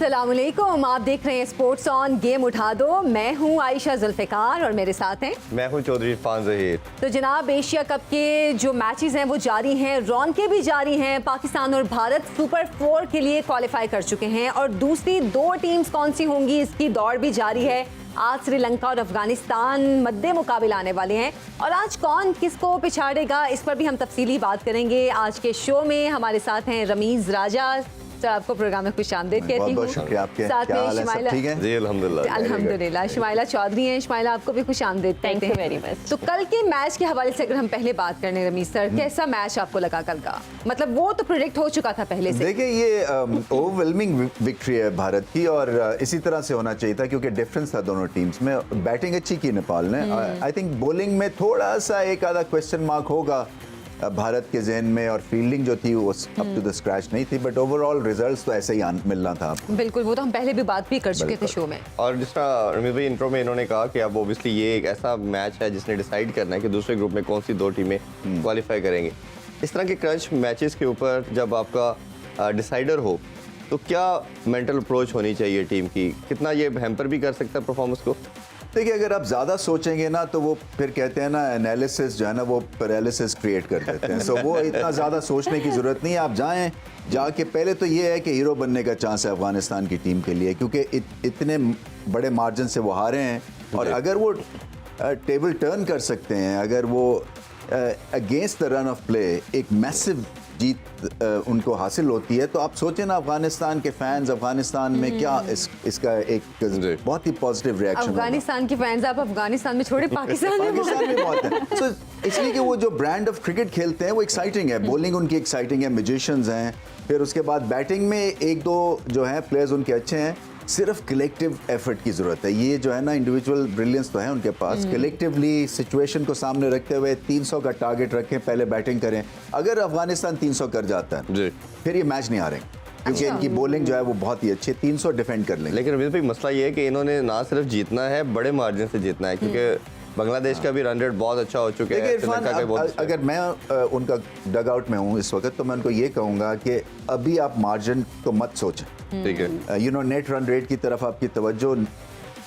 अस्सलामुअलैकुम, आप देख रहे हैं स्पोर्ट्स ऑन गेम उठा दो। मैं हूं आयशा जुल्फ़िकार और मेरे साथ हैं मैं हूं चौधरी इरफान ज़हीर। तो जनाब, एशिया कप के जो मैचेस हैं वो जारी हैं, रौनकें भी जारी हैं। पाकिस्तान और भारत सुपर 4 के लिए क्वालिफाई कर चुके हैं और दूसरी दो टीम्स कौन सी होंगी इसकी दौड़ भी जारी है। आज श्रीलंका और अफगानिस्तान मद्दे मुकाबले आने वाले हैं और आज कौन किसको पिछाड़ेगा इस पर भी हम तफसीली बात करेंगे। आज के शो में हमारे साथ हैं रमीज राजा। तो आपको प्रोग्राम में खुश आमदीद कहती हूँ। बहुत शुक्रिया आपके। साथ क्या में हाल है? सब ठीक है? जी अल्हम्दुलिल्लाह। शुमाइला चौधरी हैं। शुमाइला, आपको भी खुश आमदीद कहते हैं। Very much. तो कल के मैच के हवाले से अगर हम पहले बात करने रमीज सर, कैसा मैच आपको लगा कल का? मतलब वो तो प्रेडिक्ट हो चुका था पहले से। देखिए, ये ओवरवेलमिंग विक्ट्री है भारत की और इसी तरह से होना चाहिए था क्योंकि डिफरेंस था दोनों टीम्स में। बैटिंग अच्छी की नेपाल ने। आई थिंक बॉलिंग में थोड़ा सा एक आधा क्वेश्चन मार्क होगा भारत के जहन में और फील्डिंग जो थी वो अप टू द स्क्रैच नहीं थी, बट ओवरऑल रिजल्ट्स तो ऐसे ही मिलना था आपको। बिल्कुल, वो तो हम पहले भी बात भी कर चुके थे शो में। और जिस तरह रमीज भाई इंट्रो में इन्होंने कहा कि अब ओबियसली ये एक ऐसा मैच है जिसने डिसाइड करना है कि दूसरे ग्रुप में कौन सी दो टीमें क्वालिफाई करेंगे। इस तरह के क्रंच मैचेस के ऊपर जब आपका डिसाइडर हो तो क्या मेंटल अप्रोच होनी चाहिए टीम की? कितना ये हैम्पर भी कर सकता है परफॉर्मेंस को? देखिए, अगर आप ज़्यादा सोचेंगे ना तो वो फिर कहते हैं ना, एनालिसिस जो है ना वो पैरालिसिस क्रिएट कर देते हैं। सो वो इतना ज़्यादा सोचने की ज़रूरत नहीं है। आप जाके पहले तो ये है कि हीरो बनने का चांस है अफगानिस्तान की टीम के लिए, क्योंकि इतने बड़े मार्जिन से वो हारे हैं। और अगर वो टेबल टर्न कर सकते हैं, अगर वो against the run of play एक मैसिव जीत उनको हासिल होती है, तो आप सोचें ना अफगानिस्तान के फैंस अफगानिस्तान में क्या इसका एक बहुत ही पॉजिटिव रिएक्शन। अफगानिस्तान के फैंस आप अफगानिस्तान में छोड़े, पाकिस्तान में बहुत है। So, इसलिए कि वो जो ब्रांड ऑफ क्रिकेट खेलते हैं वो एक्साइटिंग है। बॉलिंग उनकी एक्साइटिंग है, मैजिशियंस हैं। फिर उसके बाद बैटिंग में एक दो जो है प्लेयर्स उनके अच्छे हैं। सिर्फ कलेक्टिव एफर्ट की ज़रूरत है। ये जो है ना, इंडिविजुअल ब्रिलियंस तो है उनके पास। कलेक्टिवली सिचुएशन को सामने रखते हुए 300 का टारगेट रखें, पहले बैटिंग करें। अगर अफगानिस्तान 300 कर जाता है जी, फिर ये मैच नहीं हारेंगे, क्योंकि इनकी बॉलिंग जो है वो बहुत ही अच्छी है। 300 डिफेंड कर लेंगे। लेकिन रमीज भाई मसला ये है कि इन्होंने ना सिर्फ जीतना है, बड़े मार्जिन से जीतना है, क्योंकि बांग्लादेश का भी रन रेट बहुत अच्छा हो चुका है। इरफान, अगर मैं उनका डग आउट में हूँ इस वक्त, तो मैं उनको ये कहूँगा कि अभी आप मार्जिन तो मत सोचें। ठीक है, you know, net run rate की तरफ आपकी तवज्जो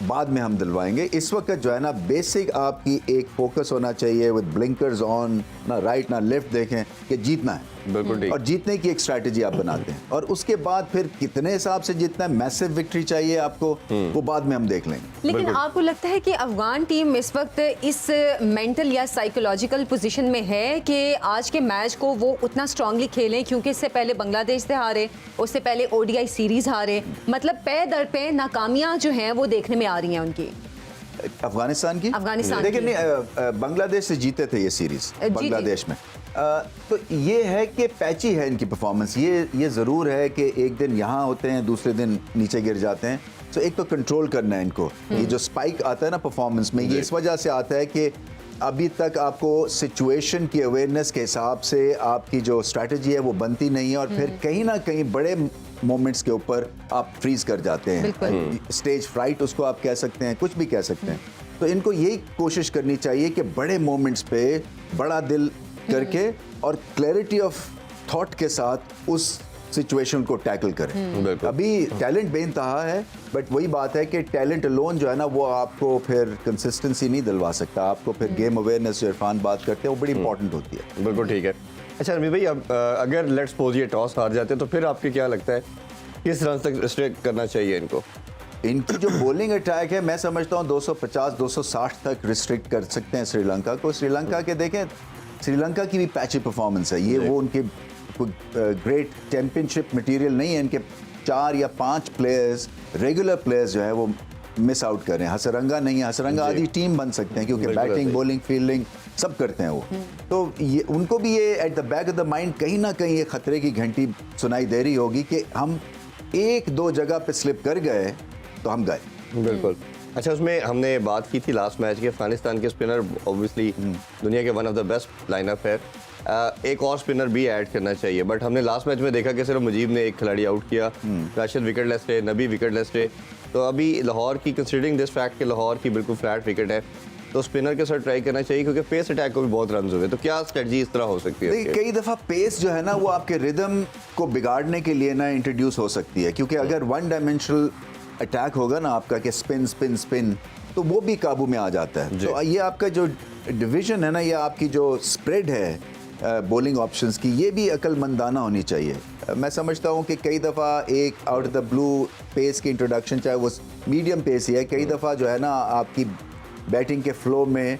बाद में हम दिलवाएंगे। इस वक्त जो है ना, बेसिक आपकी एक फोकस होना चाहिए विद ब्लिंकर्स ऑन, ना राइट ना लेफ्ट देखें कि जीतना है। बिल्कुल ठीक। और जीतने की एक स्ट्रैटेजी आप बनाते हैं और उसके बाद फिर कितने हिसाब से जीतना है, मैसिव विक्ट्री चाहिए आपको, वो बाद में हम देख लेंगे। लेकिन आपको लगता है कि अफगान टीम इस वक्त इस मेंटल या साइकोलॉजिकल पोजीशन में है कि आज के मैच को वो उतना स्ट्रांगली खेलें? क्योंकि इससे पहले बांग्लादेश से हारे, उससे पहले ओडीआई सीरीज हारे, मतलब पे दर पे नाकामियां जो हैं वो देखने में आ रही हैं उनकी। अफगानिस्तान की लेकिन बांग्लादेश से जीते थे ये सीरीज बांग्लादेश में। तो ये है कि पैची है इनकी परफॉर्मेंस। ये ज़रूर है कि एक दिन यहाँ होते हैं, दूसरे दिन नीचे गिर जाते हैं। तो एक तो कंट्रोल करना है इनको। ये जो स्पाइक आता है ना परफॉर्मेंस में, ये इस वजह से आता है कि अभी तक आपको सिचुएशन की अवेयरनेस के हिसाब से आपकी जो स्ट्रैटेजी है वो बनती नहीं है और फिर कहीं ना कहीं बड़े मोमेंट्स के ऊपर आप फ्रीज कर जाते हैं। स्टेज फ्राइट उसको आप कह सकते हैं, कुछ भी कह सकते हैं। तो इनको यही कोशिश करनी चाहिए कि बड़े मोमेंट्स पे बड़ा दिल करके और क्लैरिटी ऑफ थॉट के साथ उस सिचुएशन को टैकल करें। अभी टैलेंट बेइंतहा है, बट वही बात है कि टैलेंट अलोन जो है ना वो आपको फिर कंसिस्टेंसी नहीं दिलवा सकता। आपको फिर गेम अवेयरनेस जो इरफान बात करते हैं वो बड़ी इंपॉर्टेंट होती है। बिल्कुल ठीक है। अच्छा रमीज भाई, अब अगर लेट्स सपोज ये टॉस हार जाते हैं तो फिर आपको क्या लगता है किस रन तक रिस्ट्रिक्ट करना चाहिए इनको? इनकी जो बॉलिंग अटैक है, मैं समझता हूँ 250-260 तक रिस्ट्रिक्ट कर सकते हैं श्रीलंका को। श्रीलंका के देखें, श्रीलंका की भी पैची परफॉर्मेंस है। ये वो उनके ग्रेट चैंपियनशिप मटेरियल नहीं है। इनके 4 या 5 प्लेयर्स, रेगुलर प्लेयर्स जो है वो मिस आउट कर रहे हैं। हसरंगा नहीं है, हसरंगा आधी टीम बन सकते हैं क्योंकि बैटिंग बॉलिंग फील्डिंग सब करते हैं वो। तो ये उनको भी ये at the back of the mind कहीं ना कहीं ये खतरे की घंटी सुनाई दे रही होगी कि हम एक दो जगह पे स्लिप कर गए तो हम गए। बिल्कुल। अच्छा, उसमें हमने बात की थी लास्ट मैच के, अफगानिस्तान के स्पिनर ऑब्वियसली दुनिया के one of the best lineup है। एक और स्पिनर भी ऐड करना चाहिए, बट हमने लास्ट मैच में देखा कि सिर्फ मुजीब ने एक खिलाड़ी आउट किया, राशिद विकेटलेस थे, नबी विकेटलेस थे। तो अभी लाहौर की, कंसिडरिंग दिस फैक्ट कि लाहौर की बिल्कुल फ्लैट विकेट है, तो स्पिनर के साथ ट्राई करना चाहिए, क्योंकि पेस अटैक को भी बहुत रन हुए। तो क्या स्ट्रेटजी इस तरह हो सकती है? देखिए, कई दफ़ा पेस जो है ना वो आपके रिदम को बिगाड़ने के लिए ना इंट्रोड्यूस हो सकती है, क्योंकि अगर वन डायमेंशनल अटैक होगा ना आपका कि स्पिन स्पिन स्पिन, तो वो भी काबू में आ जाता है। तो ये आपका जो डिवीजन है ना, ये आपकी जो स्प्रेड है बॉलिंग ऑप्शंस की, ये भी अक्लमंदाना होनी चाहिए। मैं समझता हूँ कि कई दफ़ा एक out of the blue pace की इंट्रोडक्शन, चाहे वो मीडियम पेस ही है, कई दफ़ा जो है ना आपकी बैटिंग के फ्लो में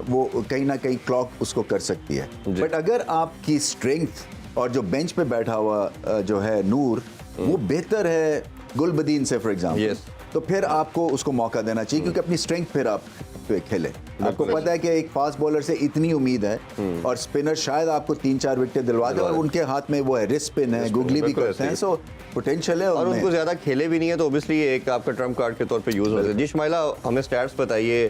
वो कहीं ना कहीं क्लॉक उसको कर सकती है। बट अगर आपकी स्ट्रेंथ और जो बेंच पे बैठा हुआ जो है नूर, वो बेहतर है गुलबदीन से फॉर एग्जांपल, तो फिर आपको उसको मौका देना चाहिए, क्योंकि अपनी स्ट्रेंथ फिर आप पे खेले। आपको पता है कि एक फास्ट बॉलर से इतनी उम्मीद है, और स्पिनर शायद आपको 3-4 विकेट दिलवा दे, और उनके हाथ में वो है रिस्ट स्पिन है, गुगली भी करते हैं, सो पोटेंशियल है। और उनको ज्यादा खेले भी नहीं है, तो ऑब्वियसली एक आपका ट्रम्प कार्ड के तौर पे यूज होता है। जी शमाइला, हमें स्टैट्स बताइए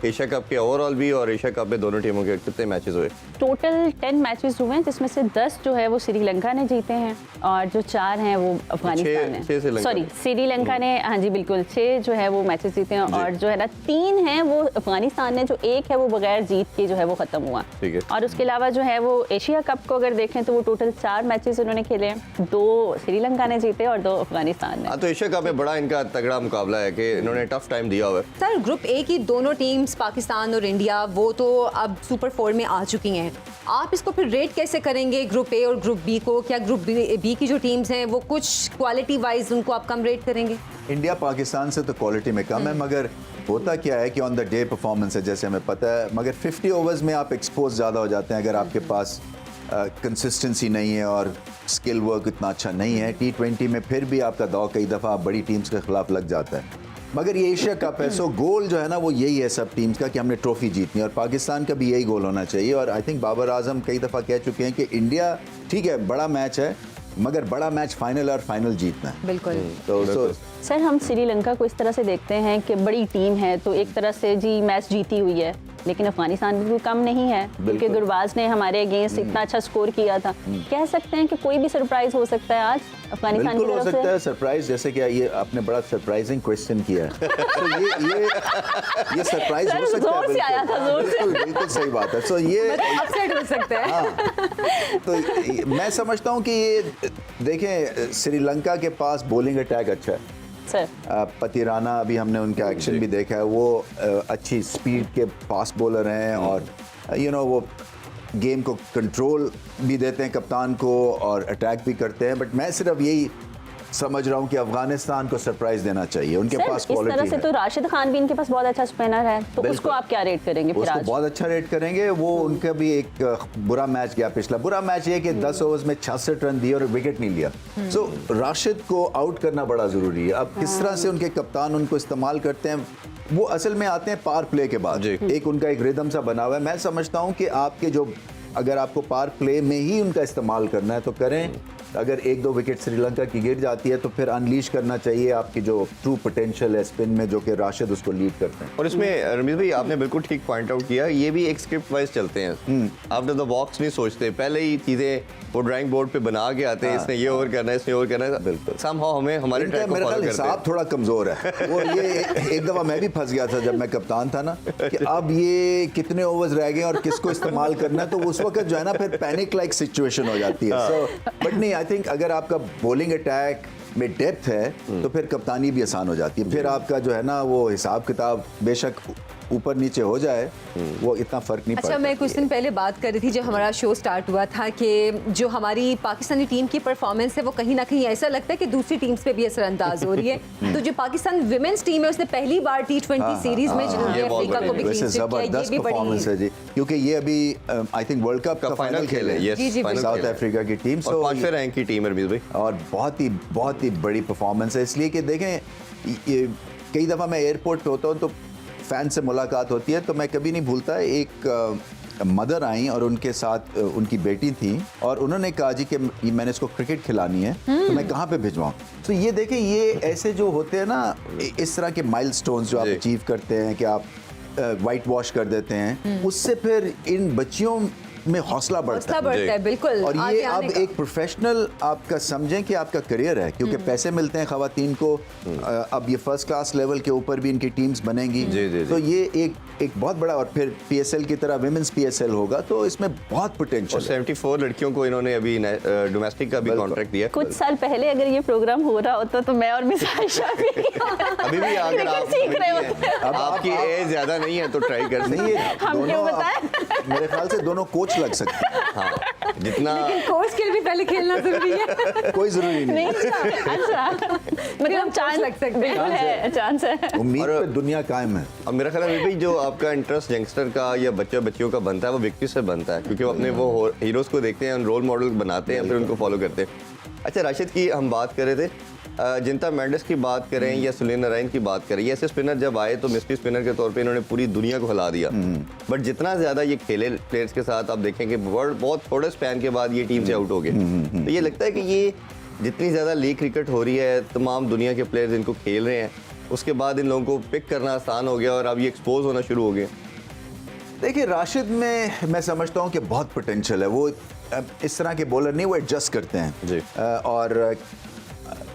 एशिया कप के ओवरऑल भी और एशिया कप में दोनों टीमों के कितने मैचेस हुए? टोटल 10 मैचेस हुए हैं, जिसमें से 10 जो है वो श्रीलंका ने जीते हैं, और जो 4 हैं वो अफगानिस्तान है। सॉरी, श्रीलंका ने, हाँ जी बिल्कुल, 6 जो है वो मैचेस जीते हैं, और जो है ना 3 हैं वो अफगानिस्तान ने, जो 1 है वो बगैर जीत के जो है वो खत्म हुआ। और उसके अलावा जो है वो एशिया कप को अगर देखें तो वो टोटल 4 मैचेस उन्होंने खेले हैं, 2 श्रीलंका ने जीते और 2 अफगानिस्तान ने। तो एशिया कप में बड़ा इनका तगड़ा मुकाबला है कि इन्होंने टफ टाइम दिया हुआ है। सर, ग्रुप ए की दोनों टीम्स पाकिस्तान और इंडिया वो तो अब सुपर 4 में आ चुकी हैं। आप इसको फिर रेट कैसे करेंगे ग्रुप ए और ग्रुप बी को? क्या ग्रुप बी की जो टीम्स हैं वो कुछ क्वालिटी वाइज उनको आप कम रेट करेंगे? इंडिया पाकिस्तान से तो क्वालिटी में कम है, मगर होता क्या है कि ऑन द डे परफॉर्मेंस है, जैसे हमें पता है, मगर 50 ओवर्स में आप एक्सपोज ज़्यादा हो जाते हैं अगर आपके पास कंसिस्टेंसी नहीं है और स्किल वर्क इतना अच्छा नहीं है। T20 में फिर भी आपका दौर कई दफ़ा बड़ी टीम्स के खिलाफ लग जाता है, मगर ये एशिया कप है, सो गोल जो है ना वो यही है सब टीम्स का कि हमने ट्रॉफी जीतनी है, और पाकिस्तान का भी यही गोल होना चाहिए। और आई थिंक बाबर आजम कई दफ़ा कह चुके हैं कि इंडिया ठीक है बड़ा मैच है, मगर बड़ा मैच फाइनल और फाइनल जीतना है। बिल्कुल। तो सर, हम श्रीलंका को इस तरह से देखते हैं कि बड़ी टीम है, तो एक तरह से जी मैच जीती हुई है, लेकिन अफगानिस्तान भी कम नहीं है, क्योंकि गुरबाज ने हमारे अगेंस्ट इतना अच्छा स्कोर किया था। कह सकते हैं कि कोई भी सरप्राइज हो सकता है आज अफगानिस्तान की बिल्कुल हो तरफ सकता से। है सरप्राइज, जैसे कि ये आपने बड़ा सरप्राइजिंग क्वेश्चन किया है। तो ये सरप्राइज सर, हो सकता है, जोर से आया था, जोर से। बिल्कुल सही बात है। सो ये अपसेट हो सकता है। हाँ, तो मैं समझता हूँ कि ये देखें, श्रीलंका के पास बॉलिंग अटैक अच्छा है सर। पतिराना, अभी हमने उनका एक्शन भी देखा है, वो अच्छी स्पीड के फास्ट बॉलर हैं, और वो गेम को कंट्रोल भी देते हैं कप्तान को और अटैक भी करते हैं। बट मैं सिर्फ यही समझ रहा हूँ कि अफगानिस्तान को सरप्राइज देना चाहिए, उनके पास क्वालिटी है। इस तरह से तो राशिद खान भी इनके पास बहुत अच्छा स्पिनर है, तो उसको आप क्या रेट करेंगे फिर उसको आज? बहुत अच्छा रेट करेंगे। वो उनका भी एक बुरा मैच गया पिछला। बुरा मैच ये कि 10 ओवर्स में 66 रन दिए और विकेट नहीं लिया। सो राशिद को आउट करना बड़ा ज़रूरी है। अब किस तरह से उनके कप्तान उनको इस्तेमाल करते हैं, वो असल में आते हैं पावर प्ले के बाद। एक उनका एक रिदम सा बना हुआ है। मैं समझता हूँ कि आपके जो, अगर आपको पावर प्ले में ही उनका इस्तेमाल करना है तो करें। अगर 1-2 विकेट श्रीलंका की गिर जाती है तो फिर अनलीश करना चाहिए आपकी जो ट्रू पोटेंशियल है स्पिन में, जो कि राशिद उसको लीड करते हैं। और इसमें रमीज भाई आपने बिल्कुल ठीक पॉइंट आउट किया, ये भी एक स्क्रिप्ट वाइज चलते हैं, आफ्टर द बॉक्स नहीं सोचते, पहले ही चीजें वो ड्राइंग बोर्ड पे बना के आते हैं, इसने ये ओवर करना है, इसने ओवर करना है। बिल्कुल। समहाउ हमें हमारे ट्रैक को मेरे फॉलो ख्याल करते हिसाब हैं। थोड़ा कमजोर है। वो ये एक दफा मैं भी फंस गया था जब मैं कप्तान था ना, कि अब ये कितने ओवर्स रह गए और किसको इस्तेमाल करना है, तो उस वक्त जो है ना फिर पैनिक लाइक सिचुएशन हो जाती है। सो बट नहीं, आई थिंक अगर आपका बॉलिंग अटैक में डेप्थ है तो फिर कप्तानी भी आसान हो जाती है। फिर आपका जो है ना वो हिसाब किताब बेशक ऊपर नीचे हो जाए, वो इतना फर्क नहीं पड़ता। अच्छा, मैं कुछ दिन पहले बात कर रही थी जब हमारा शो स्टार्ट हुआ था कि जो हमारी पाकिस्तानी टीम की परफॉर्मेंस है वो कहीं ना कहीं ऐसा लगता है कि दूसरी टीम्स पे भी असरअंदाज हो रही है। तो जो पाकिस्तान विमेंस टीम है उसने पहली बार T20 सीरीज में जनूबी अफ्रीका को भी वैसे क्लीन स्वीप किया, ये जबरदस्त भी परफॉर्मेंस है बड़ी, जी, क्योंकि ये अभी आई थिंक वर्ल्ड कप का फाइनल खेले yes, जी, जी, final साउथ खेले। अफ्रीका की टीम। और 5वें रैंक की टीम है रमीज भाई, और बहुत ही बड़ी परफॉर्मेंस है। इसलिए कि देखें, कई दफ़ा मैं एयरपोर्ट पे होता हूँ तो फ़ैन से मुलाकात होती है, तो मैं कभी नहीं भूलता, एक मदर आई और उनके साथ उनकी बेटी थी, और उन्होंने कहा जी कि मैंने इसको क्रिकेट खिलानी है, तो मैं कहाँ पे भिजवाऊँ। तो ये देखें, ये ऐसे जो होते हैं ना, इस तरह के माइलस्टोन्स जो आप अचीव करते हैं कि आप वाइट वॉश कर देते हैं, उससे फिर इन बच्चियों में हौसला बढ़ता है। बढ़ता है, बिल्कुल। और आगे ये आने अब का। एक प्रोफेशनल आपका समझें कि आपका करियर है, क्योंकि पैसे मिलते हैं खवातीन को। अब ये फर्स्ट क्लास लेवल के ऊपर भी इनकी टीम्स बनेंगी। जी। तो ये एक बहुत बड़ा, और फिर PSL की तरह विमेंस PSL होगा, तो इसमें बहुत और पोटेंशियल है। 74 लड़कियों को इन्होंने अभी डोमेस्टिक का भी कॉन्ट्रैक्ट दिया। कुछ साल पहले अगर ये प्रोग्राम हो रहा होता तो मैं और मिस आयशा भी अभी भी अगर आप सीख रहे होते। अब आपकी एज ज्यादा नहीं है तो ट्राई कर नहीं, ये हम क्यों दोनों बताएं? मेरे ख्याल से दोनों कोच लग सकते हैं। हाँ, जितना कोच के लिए भी पहले खेलना जरूरी है। कोई जरूरी नहीं। अच्छा मतलब चांस लग सकते हैं। बिल्कुल है, चांस है। उम्मीद और- पे दुनिया कायम है। अब मेरा ख्याल है भाई जो आपका इंटरेस्ट यंगस्टर का या बच्चियों का बनता है वो व्यक्ति से बनता है, क्योंकि वो अपने वो हीरोज को देखते हैं, रोल मॉडल बनाते हैं, फिर उनको फॉलो करते हैं। अच्छा, राशिद की हम बात कर रहे थे, जिंता मेंडिस की बात करें या सुनील नारायण की बात करें, ये ऐसे स्पिनर जब आए तो मिस्ट्री स्पिनर के तौर पे इन्होंने पूरी दुनिया को हिला दिया। बट जितना ज़्यादा ये खेले प्लेयर्स के साथ, आप देखेंगे बहुत थोड़े स्पैन के बाद ये टीम से आउट हो गए। तो ये लगता है कि ये जितनी ज़्यादा लीग क्रिकेट हो रही है, तमाम दुनिया के प्लेयर्स इनको खेल रहे हैं, उसके बाद इन लोगों को पिक करना आसान हो गया और अब ये एक्सपोज होना शुरू हो गए। देखिए, राशिद में मैं समझता हूँ कि बहुत पोटेंशियल है। वो इस तरह के बॉलर नहीं, वो एडजस्ट करते हैं जी। और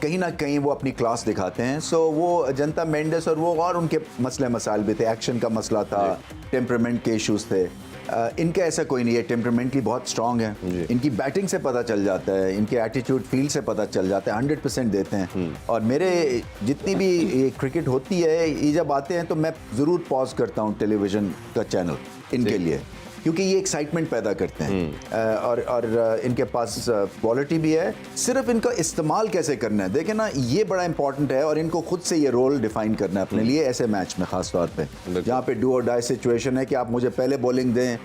कहीं ना कहीं वो अपनी क्लास दिखाते हैं। सो वो जनता मेंडिस और उनके मसले मसाइल भी थे, एक्शन का मसला था, टेम्परामेंट के इश्यूज थे। इनका ऐसा कोई नहीं है, टेम्परामेंटली बहुत स्ट्रांग है। इनकी बैटिंग से पता चल जाता है, इनके एटीट्यूड फील्ड से पता चल जाता है, 100% देते हैं। और मेरे जितनी भी ये क्रिकेट होती है, ये जब आते हैं तो मैं ज़रूर पॉज करता हूँ टेलीविज़न का चैनल इनके लिए, क्योंकि ये एक्साइटमेंट पैदा करते हैं। और इनके पास क्वालिटी भी है, सिर्फ इनका इस्तेमाल कैसे करना है, देखें ना, ये बड़ा इंपॉर्टेंट है। और इनको खुद से ये रोल डिफाइन करना है अपने लिए, ऐसे मैच में खास तौर पे जहाँ पे डू और डाई सिचुएशन है कि आप मुझे पहले बॉलिंग दें,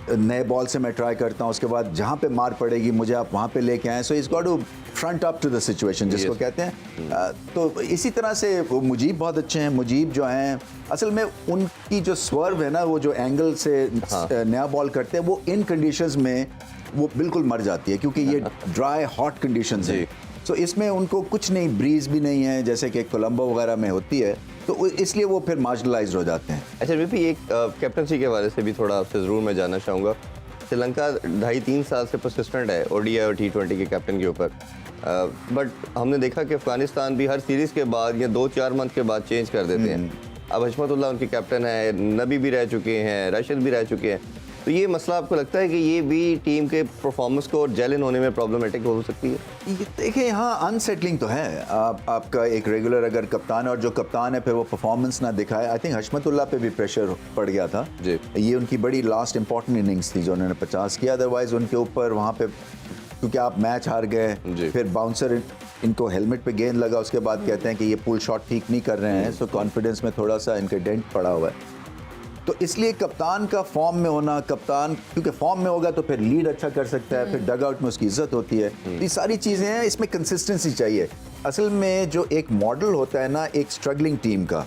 नए बॉल से मैं ट्राई करता हूँ, उसके बाद जहाँ पे मार पड़ेगी मुझे आप वहाँ पे लेके आएँ। So it's got to front up to the situation, जिसको कहते हैं। तो इसी तरह से वो मुजीब बहुत अच्छे हैं। मुजीब जो हैं, असल में उनकी जो स्वर्व है ना, वो जो एंगल से नया बॉल करते हैं, वो इन कंडीशंस में वो बिल्कुल मर जाती है, क्योंकि ये ड्राई हॉट कंडीशंस है। सो इसमें उनको कुछ नहीं, ब्रीज भी नहीं है जैसे कि कोलंबो वगैरह में होती है, तो इसलिए वो फिर मार्जिनलाइज हो जाते हैं। अच्छा भी एक कैप्टनसी के हवाले से भी थोड़ा आपसे ज़रूर मैं जानना चाहूँगा। श्रीलंका 2.5-3 साल से परसिस्टेंट है ODI और T20 के कैप्टन के ऊपर, बट हमने देखा कि अफगानिस्तान भी हर सीरीज़ के बाद या 2-4 मंथ के बाद चेंज कर देते हैं। अब हशमतुल्लाह उनके कैप्टन है, नबी भी रह चुके हैं, राशिद भी रह चुके हैं। तो ये मसला आपको लगता है कि ये भी टीम के परफॉर्मेंस को और जेल इन होने में प्रॉब्लमेटिक हो सकती है? ये देखिए, यहाँ अनसेटलिंग तो है। आपका एक रेगुलर अगर कप्तान है और जो कप्तान है फिर वो परफॉर्मेंस ना दिखाए। आई थिंक हशमतुल्लाह पे भी प्रेशर पड़ गया था जी। ये उनकी बड़ी लास्ट इंपॉर्टेंट इनिंग्स थी जो उन्होंने 50 किया, अदरवाइज उनके ऊपर वहाँ पे, क्योंकि आप मैच हार गए, फिर बाउंसर इनको हेलमेट पे गेंद लगा, उसके बाद कहते हैं कि ये पुल शॉट ठीक नहीं कर रहे हैं। सो कॉन्फिडेंस में थोड़ा सा इनके डेंट पड़ा हुआ है। तो इसलिए कप्तान का फॉर्म में होना, कप्तान क्योंकि फॉर्म में होगा तो फिर लीड अच्छा कर सकता है, फिर डग आउट में उसकी इज्जत होती है। ये सारी चीज़ें हैं, इसमें कंसिस्टेंसी चाहिए। असल में जो एक मॉडल होता है ना एक स्ट्रगलिंग टीम का,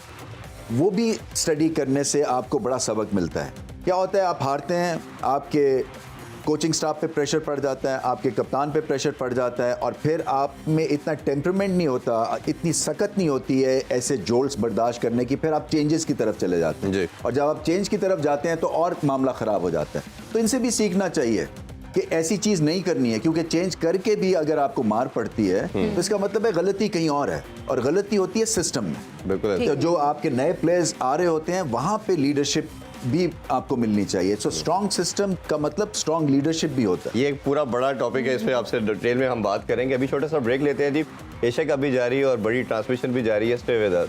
वो भी स्टडी करने से आपको बड़ा सबक मिलता है। क्या होता है, आप हारते हैं, आपके कोचिंग स्टाफ पे प्रेशर पड़ जाता है, आपके कप्तान पे प्रेशर पड़ जाता है, और फिर आप में इतना टेम्परामेंट नहीं होता, इतनी सकत नहीं होती है ऐसे जोल्स बर्दाश्त करने की, फिर आप चेंजेस की तरफ चले जाते हैं। और जब आप चेंज की तरफ जाते हैं तो और मामला ख़राब हो जाता है। तो इनसे भी सीखना चाहिए कि ऐसी चीज़ नहीं करनी है, क्योंकि चेंज करके भी अगर आपको मार पड़ती है तो इसका मतलब है गलती कहीं और है, और गलती होती है सिस्टम में। बिल्कुल। तो जो आपके नए प्लेयर्स आ रहे होते हैं, वहाँ पे लीडरशिप भी आपको मिलनी चाहिए। सो स्ट्रॉन्ग सिस्टम का मतलब स्ट्रॉन्ग लीडरशिप भी होता है। ये एक पूरा बड़ा टॉपिक है, इस पे आपसे डिटेल में हम बात करेंगे। अभी छोटा सा ब्रेक लेते हैं जी। एशिया कप भी जारी है और बड़ी ट्रांसमिशन भी जारी है। Stay with us.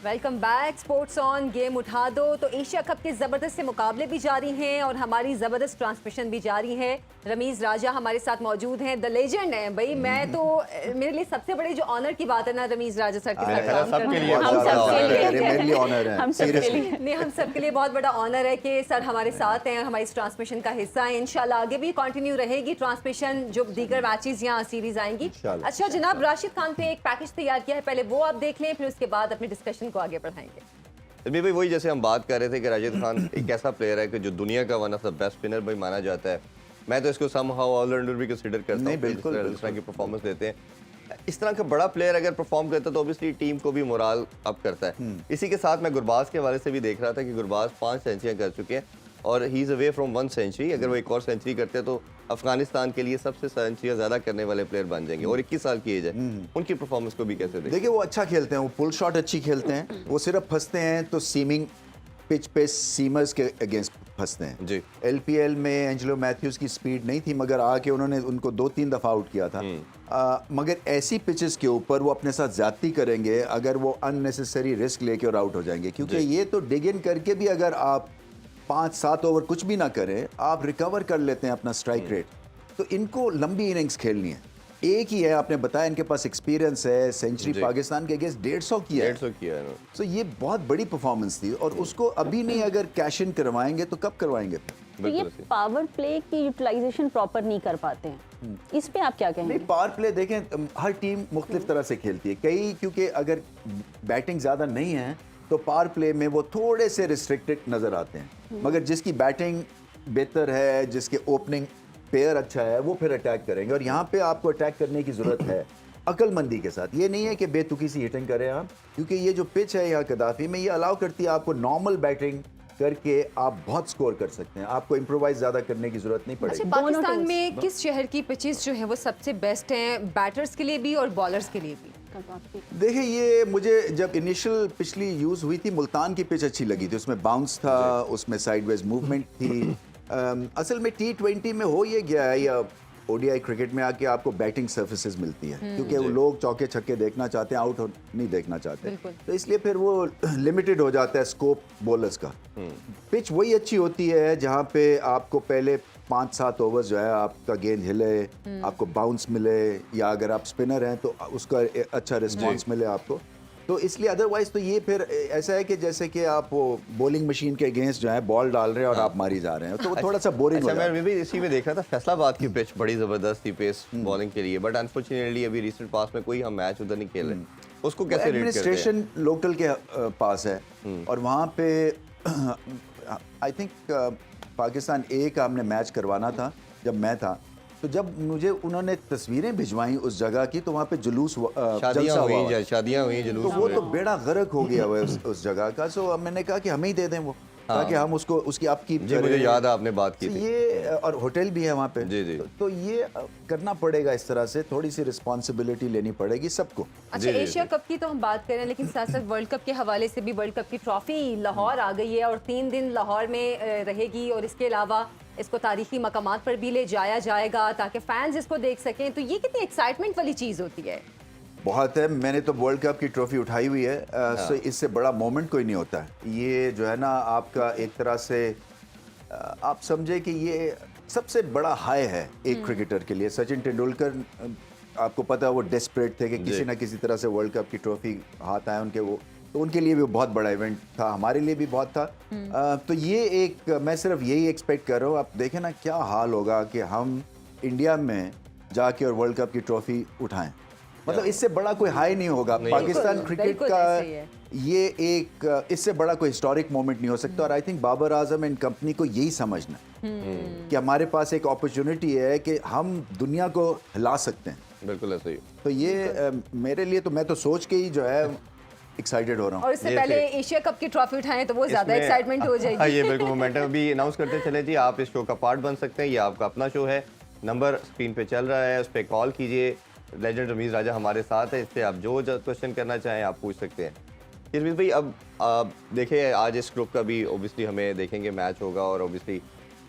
Welcome back, sports on, game उठा दो। तो एशिया कप के ज़बरदस्त से मुकाबले भी जारी हैं और हमारी ज़बरदस्त ट्रांसमिशन भी जारी है। रमीज़ राजा हमारे साथ मौजूद हैं, द लेजेंड हैं भाई। मैं तो मेरे लिए सबसे बड़ी जो ऑनर की बात है ना रमीज़ राजा सर के साथ काम करना। मेरे लिए ऑनर है, सीरियसली। नहीं, हम सबके लिए बहुत बड़ा ऑनर है कि सर हमारे साथ हैं, हमारी इस ट्रांसमिशन का हिस्सा है। इंशाल्लाह आगे भी कंटिन्यू रहेगी ट्रांसमिशन, जो दीगर मैचेस यहाँ सीरीज आएंगी। अच्छा जनाब, राशिद खान पे एक पैकेज तैयार किया है, पहले वो आप देख लें, फिर उसके बाद अपने डिस्कशन को आगे बढ़ाएंगे। रमी भाई, वही जैसे हम बात कर रहे थे कि राशिद खान एक ऐसा प्लेयर है कि जो दुनिया का one of the best spinner भाई माना जाता है। मैं तो इसको समहाउ ऑलराउंडर भी कंसीडर करता हूं, बिल्कुल इस तरह की परफॉर्मेंस देते हैं। इस तरह का बड़ा प्लेयर अगर परफॉर्म करता है तो ऑब्वियसली टीम को भी मोराल अप करता है। इसी के साथ मैं गुरबाज के हवाले से भी देख रहा था कि गुरबाज 5 सेंचुरियां कर चुके हैं और he is away from 1 century. अगर वो एक और सेंचुरी करते हैं तो अफगानिस्तान के लिए सबसे सेंचुरियां ज़्यादा करने वाले प्लेयर बन जाएंगे और 21 साल की एज है। उनकी परफॉर्मेंस को भी कैसे देखें? देखिए वो अच्छा खेलते हैं, वो पुल शॉट अच्छी खेलते हैं, वो सिर्फ फंसते हैं तो सीमिंग पिच पे सीमर्स के अगेंस्ट फंसते हैं जी। एलपीएल में एंजेलो मैथ्यूज की स्पीड नहीं थी, मगर आके उन्होंने उनको 2-3 दफ़ा आउट किया था। मगर ऐसी पिचेस के ऊपर वो अपने साथ ज्यादती करेंगे अगर वो अननेसेसरी रिस्क लेके और आउट हो जाएंगे, क्योंकि ये तो डिग इन करके भी अगर आप 5-7 ओवर कुछ भी ना करें, आप रिकवर कर लेते हैं अपना स्ट्राइक रेट। तो इनको लंबी इनिंग्स खेलनी है। एक ही है, आपने बताया इनके पास एक्सपीरियंस है, सेंचुरी पाकिस्तान के अगेंस्ट 150 किया है। 150 किया है। तो ये बहुत बड़ी परफॉर्मेंस थी और उसको अभी नहीं अगर कैश इन करवाएंगे तो कब करवाएंगे? तो ये पावर प्ले की यूटिलाइजेशन प्रॉपर नहीं कर पाते हैं, इस पे आप क्या कहेंगे? नहीं, पावर प्ले देखें, हर टीम मुख्तलिफ तरह से खेलती है। कई क्योंकि अगर बैटिंग ज़्यादा नहीं है तो पावर प्ले में वो थोड़े से रिस्ट्रिक्टेड नज़र आते हैं, मगर जिसकी बैटिंग बेहतर है, जिसके ओपनिंग पेयर अच्छा है, वो फिर अटैक करेंगे। और यहाँ पे आपको अटैक करने की ज़रूरत है अक्लमंदी के साथ। ये नहीं है कि बेतुकी सी हिटिंग करें आप, क्योंकि ये जो पिच है यहाँ कदाफी में, ये अलाउ करती है आपको नॉर्मल बैटिंग करके आप बहुत स्कोर कर सकते हैं। आपको इम्प्रोवाइज ज़्यादा करने की ज़रूरत नहीं पड़ेगी। अच्छा, पाकिस्तान में किस शहर की पिचेस जो है वो सबसे बेस्ट हैं बैटर्स के लिए भी और बॉलर्स के लिए भी? देखिए, ये मुझे जब इनिशियल पिछली यूज़ हुई थी, मुल्तान की पिच अच्छी लगी थी। उसमें बाउंस था, उसमें साइडवेज मूवमेंट थी। असल में T20 में हो ये गया है, या ओडीआई क्रिकेट में आके आपको बैटिंग सर्फिसेज मिलती है, क्योंकि वो लोग चौके छक्के देखना चाहते हैं, आउट नहीं देखना चाहते, तो इसलिए फिर वो लिमिटेड हो जाता है स्कोप बॉलर्स का। पिच वही अच्छी होती है जहाँ पे आपको पहले 5-7 ओवर्स जो है आपका गेंद हिले, आपको बाउंस मिले, या अगर आप स्पिनर हैं तो उसका अच्छा रिस्पॉन्स मिले आपको। तो इसलिए अदरवाइज तो ये फिर ऐसा है कि जैसे कि आप वो बॉलिंग मशीन के अगेंस्ट जो है बॉल डाल रहे हैं और आप मारी जा रहे हैं, तो वो थोड़ा सा बोरिंग हो जाता है। मैं भी इसी में देख रहा था, फैसलाबाद की पिच बड़ी जबरदस्त थी पेस बॉलिंग के लिए, बट अनफॉर्चुनेटली अभी रिसेंट पास में कोई हम मैच उधर नहीं खेल रहे। उसको कैसे रेट करते हैं? एडमिनिस्ट्रेशन लोकल के पास है और वहाँ पे आई थिंक पाकिस्तान ए का हमने मैच करवाना था जब मैं था, तो जब मुझे उन्होंने तस्वीरें भिजवाई उस जगह की, तो वहाँ पे जुलूस शादियाँ हुई जुलूस, तो वो तो बेड़ा गर्क हो गया हुआ है उस जगह का। सो अब मैंने कहा कि हमें ही दे दें वो, ताकि हम उसको उसकी अपकीप जी, मुझे याद है आपने बात की थी। ये और होटल भी है वहाँ पे। जी, जी। तो ये करना पड़ेगा, इस तरह से थोड़ी सी रिस्पॉन्सिबिलिटी लेनी पड़ेगी सबको। अच्छा, एशिया कप की तो हम बात करें, लेकिन साथ साथ वर्ल्ड कप के हवाले से भी वर्ल्ड कप की ट्रॉफी लाहौर आ गई है और 3 दिन लाहौर में रहेगी, और इसके अलावा इसको तारीखी मकामात पर भी ले जाया जाएगा ताकि फैंस इसको देख सकें। तो ये कितनी एक्साइटमेंट वाली चीज़ होती है। बहुत है, मैंने तो वर्ल्ड कप की ट्रॉफी उठाई हुई है, सो इससे बड़ा मोमेंट कोई नहीं होता है। ये जो है ना, आपका एक तरह से आप समझे कि ये सबसे बड़ा हाई है एक क्रिकेटर के लिए। सचिन तेंदुलकर, आपको पता है वो डेस्परेट थे कि किसी ना किसी तरह से वर्ल्ड कप की ट्रॉफी हाथ आए उनके, वो तो उनके लिए भी बहुत बड़ा इवेंट था, हमारे लिए भी बहुत था। तो ये एक, मैं सिर्फ यही एक्सपेक्ट कर रहा हूँ। आप देखें ना क्या हाल होगा कि हम इंडिया में जाके और वर्ल्ड कप की ट्रॉफी उठाएं, मतलब इससे बड़ा कोई हाई नहीं होगा। पाकिस्तान क्रिकेट का ये एक, इससे बड़ा कोई हिस्टोरिक मोमेंट नहीं हो सकता। और I think Babar Azam and company को यही समझना कि हमारे पास एक अपॉर्चुनिटी है कि हम दुनिया को हिला सकते हैं। बिल्कुल ऐसा ही। तो ये मेरे लिए तो, मैं तो सोच के ही जो है एक्साइटेड हो रहा हूँ। और इससे पहले एशिया कप की ट्रॉफी उठाएं तो वो ज्यादा एक्साइटमेंट हो जाएगी। ये बिल्कुल मोमेंटम अभी अनाउंस करते चले जी। आप इस शो का पार्ट बन सकते हैं, ये आपका अपना शो है, नंबर स्क्रीन पे चल रहा है, उस पर कॉल कीजिए। लेजेंड रमीज राजा हमारे साथ है, इससे आप जो क्वेश्चन करना चाहें आप पूछ सकते हैं। रमीज भाई, अब देखिए आज इस ग्रुप का भी ओबियसली हमें देखेंगे मैच होगा और ओबियसली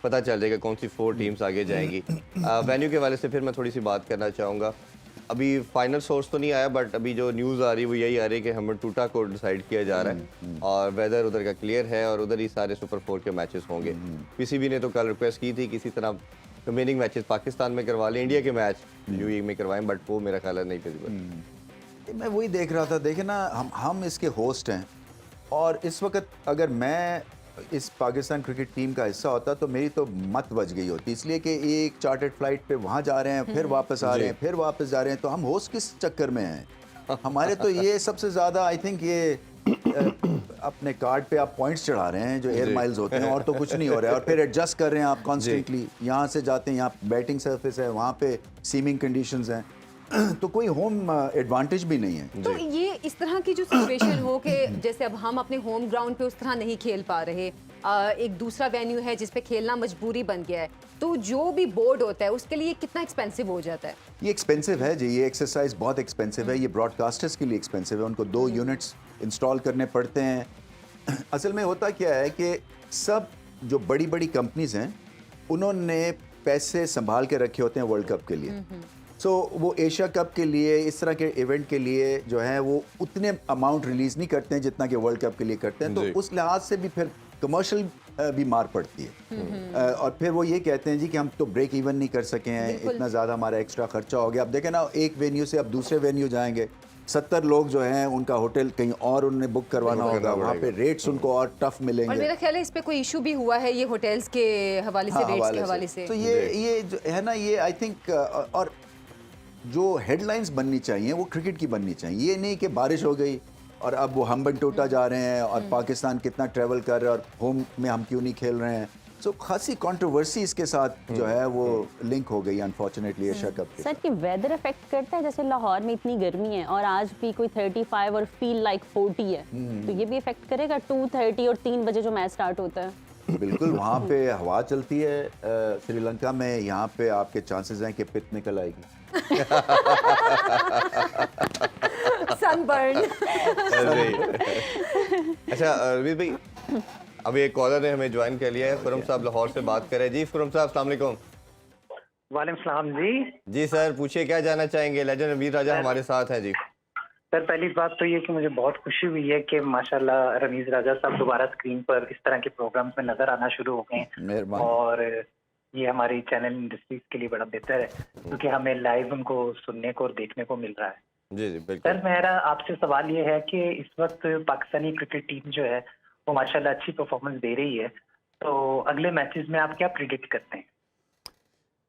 पता चल जाएगा कौन सी 4 टीम्स आगे जाएंगी। वेन्यू के हवाले से फिर मैं थोड़ी सी बात करना चाहूँगा। अभी फाइनल सोर्स तो नहीं आया, बट अभी जो न्यूज़ आ रही है वो यही आ रही है कि हमर टूटा को डिसाइड किया जा रहा है और वेदर उधर का क्लियर है और उधर ही सारे सुपर 4 के मैचेस होंगे। पीसीबी ने तो कल रिक्वेस्ट की थी किसी तरह रिमेनिंग मैचेस पाकिस्तान में करवा लें, इंडिया के मैच यूएई में करवाएं, बट वो मेरा ख्याल है नहीं पॉसिबल। मैं वही देख रहा था, देखे ना, हम इसके होस्ट हैं और इस वक्त अगर मैं इस पाकिस्तान क्रिकेट टीम का हिस्सा होता तो मेरी तो मत बच गई होती, इसलिए कि एक चार्टर्ड फ्लाइट पे वहाँ जा रहे हैं, फिर वापस आ रहे हैं, फिर वापस जा रहे हैं, तो हम होस्ट किस चक्कर में हैं? हमारे तो ये सबसे ज़्यादा आई थिंक ये अपने कार्ड पे आप पॉइंट्स चढ़ा रहे हैं जो एयर माइल्स होते हैं, और तो कुछ नहीं हो रहा है। और फिर एडजस्ट कर रहे हैं आप कॉन्स्टेंटली, यहाँ से जाते हैं, यहाँ बैटिंग सर्फिस है, वहाँ पे सीमिंग कंडीशंस हैं, तो कोई होम एडवांटेज भी नहीं है। तो ये इस तरह की जो सिचुएशन हो कि जैसे अब हम अपने होम ग्राउंड पे उस तरह नहीं खेल पा रहे, एक दूसरा वेन्यू है जिस पे खेलना मजबूरी बन गया है, तो जो भी बोर्ड होता है उसके लिए कितना एक्सपेंसिव हो जाता है? ये एक्सपेंसिव है जी, ये एक्सरसाइज बहुत एक्सपेंसिव है, ये ब्रॉडकास्टर्स के लिए एक्सपेंसिव है, उनको 2 यूनिट्स इंस्टॉल करने पड़ते हैं। असल में होता क्या है कि सब जो बड़ी बड़ी कंपनीज हैं उन्होंने पैसे संभाल के रखे होते हैं वर्ल्ड कप के लिए। सो वो एशिया कप के लिए, इस तरह के इवेंट के लिए जो है वो उतने अमाउंट रिलीज नहीं करते हैं जितना कि वर्ल्ड कप के लिए करते हैं। तो उस लिहाज से भी फिर कमर्शियल भी मार पड़ती है। और फिर वो ये कहते हैं जी कि हम तो ब्रेक इवन नहीं कर सके हैं, इतना ज़्यादा हमारा एक्स्ट्रा खर्चा हो गया। अब देखें ना, एक वेन्यू से अब दूसरे वेन्यू जाएंगे, 70 लोग जो हैं उनका होटल कहीं और उन्होंने बुक करवाना होगा, वहाँ पे रेट्स उनको और टफ मिलेंगे। और मेरा ख्याल है इस पे कोई इशू भी हुआ है ये होटल्स के हवाले से, रेट्स के हवाले से। तो ये जो है ना, ये आई थिंक, और जो हेडलाइंस बननी चाहिए वो क्रिकेट की बननी चाहिए। ये नहीं कि बारिश हो गई और अब वो हम टूटा जा रहे हैं और पाकिस्तान कितना ट्रैवल कर रहा है और होम में हम क्यों नहीं खेल रहे हैं। सो खासी कंट्रोवर्सी इसके साथ जो है वो लिंक हो गई अनफॉर्चुनेटली एशिया कप के। सर कि वेदर अफेक्ट करता है, जैसे लाहौर में इतनी गर्मी है और आज भी कोई 35 और फील लाइक 40 है, तो ये भी इफेक्ट करेगा 2:30 और 3 बजे जो मैच स्टार्ट होता है? बिल्कुल, वहाँ पे हवा चलती है श्रीलंका में, यहाँ पे आपके चांसेस हैं कि पित्त निकल आएगी। सनबर्न। अच्छा रवीद भाई, अभी एक कॉलर ने हमें ज्वाइन कर लिया है, खुरम साहब लाहौर से बात कर रहे हैं। जी खुरम साहब, अस्सलाम वालेकुम। वालेकुम सलाम जी। जी सर, पूछिए क्या जानना चाहेंगे? लेजेंड रमीज राजा हमारे साथ हैं जी। सर पहली बात तो ये कि मुझे बहुत खुशी हुई है कि माशाल्लाह रमीज राजा साहब दोबारा स्क्रीन पर इस तरह के प्रोग्राम्स में नजर आना शुरू हो गए हैं, और ये हमारी चैनल इंडस्ट्रीज के लिए बड़ा बेहतर है क्योंकि हमें लाइव उनको सुनने को और देखने को मिल रहा है। जी जी बिल्कुल। सर मेरा आपसे सवाल ये है कि इस वक्त पाकिस्तानी क्रिकेट टीम जो है वो माशाल्लाह अच्छी परफॉर्मेंस दे रही है, तो अगले मैचेस में आप क्या प्रिडिक्ट करते हैं?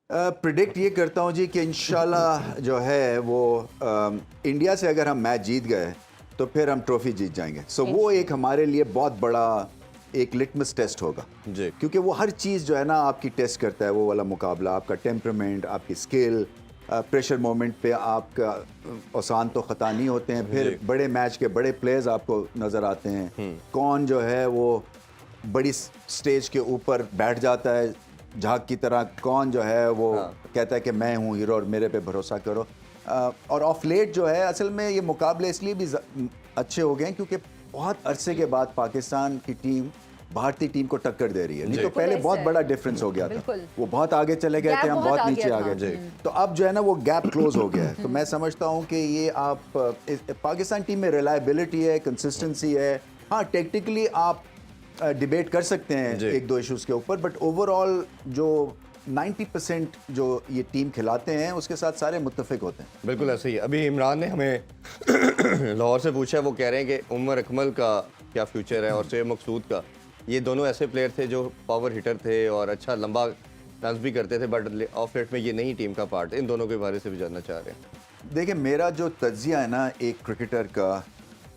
प्रिडिक्ट ये करता हूँ जी कि इंशाल्लाह जो है वो इंडिया से अगर हम मैच जीत गए तो फिर हम ट्रॉफी जीत जाएंगे। सो वो एक हमारे लिए बहुत बड़ा एक लिटमस टेस्ट होगा जी, क्योंकि वो हर चीज़ जो है ना आपकी टेस्ट करता है। वो वाला मुकाबला, आपका टेम्परामेंट, आपकी स्किल, प्रेशर मोमेंट पे आपका आसान तो ख़ता नहीं होते हैं। फिर बड़े मैच के बड़े प्लेयर्स आपको नज़र आते हैं, कौन जो है वो बड़ी स्टेज के ऊपर बैठ जाता है झाग की तरह, कौन जो है वो कहता है कि मैं हूँ हीरो और मेरे पे भरोसा करो। और ऑफ लेट जो है असल में ये मुकाबले इसलिए भी अच्छे हो गए क्योंकि बहुत अरसे के बाद पाकिस्तान की टीम भारतीय टीम को टक्कर दे रही है। नहीं तो पहले बहुत बड़ा डिफरेंस हो गया था, वो बहुत आगे चले गए थे, हम बहुत नीचे आ गए। तो अब जो है ना वो गैप क्लोज हो गया है। तो मैं समझता हूँ कि ये आप पाकिस्तान टीम में रिलायबिलिटी है, कंसिस्टेंसी है। हाँ, टेक्निकली आप डिबेट कर सकते हैं एक दो इश्यूज के ऊपर, बट ओवरऑल जो 90% जो ये टीम खिलाते हैं उसके साथ सारे मुत्तफिक होते हैं। बिल्कुल ऐसे ही। अभी इमरान ने हमें लाहौर से पूछा, वो कह रहे हैं कि उमर अकमल का क्या फ्यूचर है और शोएब मकसूद का। ये दोनों ऐसे प्लेयर थे जो पावर हिटर थे और अच्छा लंबा रन भी करते थे, बट ऑफ लेट में ये नई टीम का पार्ट। इन दोनों के बारे से भी जानना चाह रहे हैं। देखिए, मेरा जो तज्जिया है ना एक क्रिकेटर का,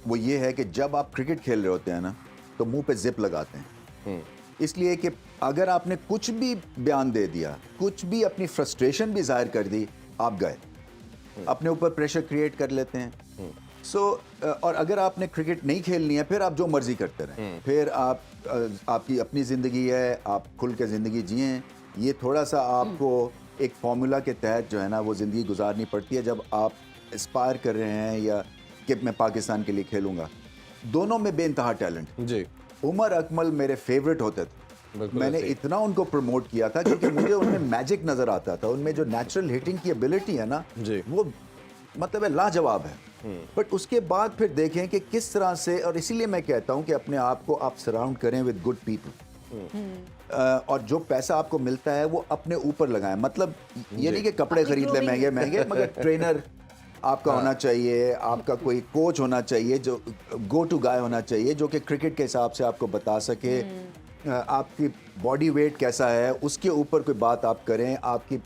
वो ये है कि जब आप क्रिकेट खेल रहे होते हैं ना तो मुंह पे जिप लगाते हैं, इसलिए कि अगर आपने कुछ भी बयान दे दिया, कुछ भी अपनी फ्रस्ट्रेशन भी जाहिर कर दी, आप गए, अपने ऊपर प्रेशर क्रिएट कर लेते हैं। और अगर आपने क्रिकेट नहीं खेलनी है फिर आप जो मर्जी करते रहें, फिर आपकी अपनी ज़िंदगी है, आप खुल के ज़िंदगी जिएं। ये थोड़ा सा आपको एक फार्मूला के तहत जो है ना वो ज़िंदगी गुजारनी पड़ती है जब आप एस्पायर कर रहे हैं या कि मैं पाकिस्तान के लिए खेलूँगा। दोनों में बेइंतहा टैलेंट जी। उमर अकमल मेरे फेवरेट होते थे, मैंने इतना उनको प्रमोट किया था क्योंकि मुझे उनमें मैजिक नज़र आता था। उनमें जो नेचुरल हिटिंग की एबिलिटी है ना वो मतलब है लाजवाब है। बट उसके बाद फिर देखें कि किस तरह से, और इसीलिए मैं कहता हूं कि अपने आप को आप सराउंड करें विद गुड पीपल, और जो पैसा आपको मिलता है वो अपने ऊपर लगाएं। मतलब ये नहीं कि कपड़े खरीद ले महंगे महंगे, मगर ट्रेनर आपका होना चाहिए, आपका कोई कोच होना चाहिए जो गो टू गाय होना चाहिए, जो कि क्रिकेट के हिसाब से आपको बता सके आपकी बॉडी वेट कैसा है, उसके ऊपर कोई बात आप करें, आपकी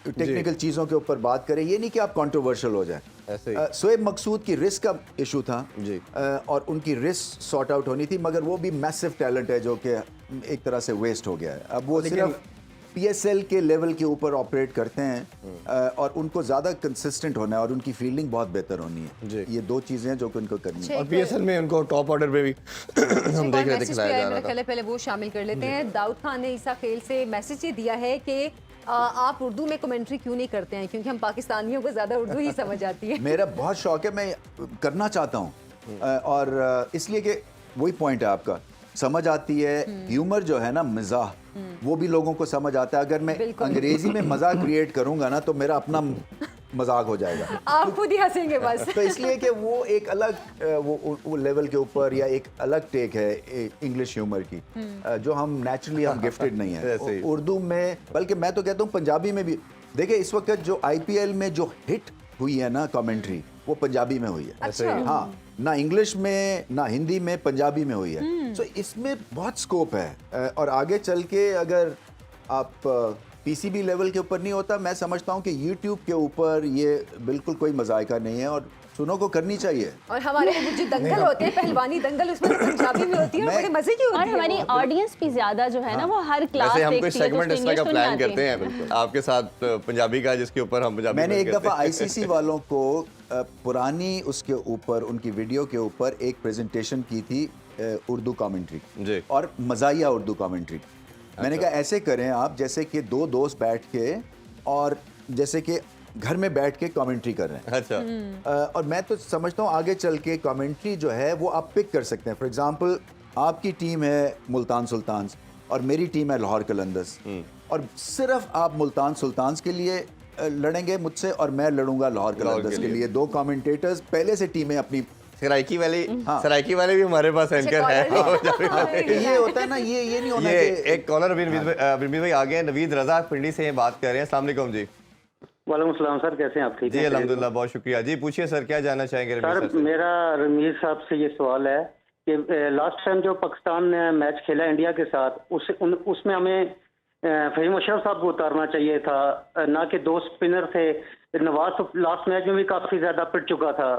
टेक्निकल चीज़ों के ऊपर बात करें। ये नहीं कि आप कंट्रोवर्शियल हो जाए। शोएब मकसूद की रिस्क का इशू था जी, और उनकी रिस्क सॉर्ट आउट होनी थी, मगर वो भी मैसिव टैलेंट है जो कि एक तरह से वेस्ट हो गया है। अब वो सिर्फ PSL के लेवल के ऊपर ऑपरेट करते हैं और उनको ज़्यादा कंसिस्टेंट होना है और उनकी फील्डिंग बहुत बेहतर होनी है। ये 2 चीज़ें हैं जो कि उनको करनी है। और PSL में उनको टॉप ऑर्डर पे भी हम देख रहे थे खिलाया जा रहा था। पहले वो शामिल कर लेते हैं। दाऊद खान ने ईसा खेल से मैसेज ये दिया है कि आप उर्दू में कमेंट्री क्यों नहीं करते हैं, क्योंकि हम पाकिस्तानियों को ज़्यादा उर्दू ही समझ आती है। मेरा बहुत शौक है, मैं करना चाहता हूँ और इसलिए कि वही पॉइंट है आपका, समझ आती है। ह्यूमर जो है ना, मज़ाक, वो भी लोगों को समझ आता है। अगर मैं अंग्रेजी में मज़ाक क्रिएट करूंगा ना तो मेरा अपना मजाक हो जाएगा, आप खुद ही हंसेंगे बस। तो इसलिए कि वो एक अलग वो लेवल के ऊपर या एक अलग टेक है इंग्लिश ह्यूमर की, जो हम नेचुरली हम गिफ्टेड नहीं है उर्दू में। बल्कि मैं तो कहता हूँ पंजाबी में भी। देखिए इस वक्त जो IPL में जो हिट हुई है ना कमेंट्री, वो पंजाबी में हुई है। अच्छा। हाँ, ना इंग्लिश में ना हिंदी में, पंजाबी में हुई है। तो इसमें बहुत स्कोप है और आगे चल के अगर आप PCB लेवल के ऊपर नहीं होता, मैं समझता हूँ कि YouTube के ऊपर ये बिल्कुल कोई मजायका नहीं है और सुनो को करनी चाहिए। और हमारे जो दंगल होते हैं, पहलवानी दंगल, उसमें पंजाबी में होती है और बड़े मजे की होती है। और हमारी ऑडियंस भी ज्यादा जो है ना, वो हर क्लास हम कुछ सेगमेंट इस तरह का प्लान करते हैं बिल्कुल आपके साथ पंजाबी का, जिसके ऊपर हम पंजाबी। मैंने एक दफा ICC वालों को पुरानी उसके ऊपर, उनकी वीडियो के ऊपर एक प्रेजेंटेशन की थी उर्दू कमेंट्री और मज़ाहिया उर्दू कमेंट्री। मैंने कहा ऐसे करें आप जैसे कि 2 दोस्त बैठ के और जैसे कि घर में बैठ के कमेंट्री कर रहे हैं। अच्छा। और मैं तो समझता हूँ आगे चल के कमेंट्री जो है वो आप पिक कर सकते हैं। फॉर एग्जांपल आपकी टीम है मुल्तान सुल्तान्स और मेरी टीम है लाहौर कलंदर्स, और सिर्फ आप मुल्तान सुल्तान्स के लिए लड़ेंगे मुझसे और मैं लड़ूंगा लाहौर कलंदर्स के लिए। 2 कमेंटेटर्स पहले से टीमें अपनी। सराइकी वाले भी हमारे पास एंकर है। ये होता है ना, ये नहीं होना ये एक कॉलर अभी भाई आ गए, नवीद रजा पिंडी से बात कर रहे हैं। अस्सलाम वालेकुम जी। वालेकुम सलाम सर, कैसे हैं आप? ठीक जी हैं? अल्हम्दुलिल्लाह, बहुत शुक्रिया जी। पूछिए सर, क्या जानना चाहेंगे? सर मेरा रमीज साहब से ये सवाल है कि लास्ट टाइम जो पाकिस्तान ने मैच खेला इंडिया के साथ, उसमें हमें फहीम अशरफ साहब को उतारना चाहिए था, ना कि 2 स्पिनर थे। नवाज तो लास्ट मैच में भी काफी ज्यादा पिट चुका था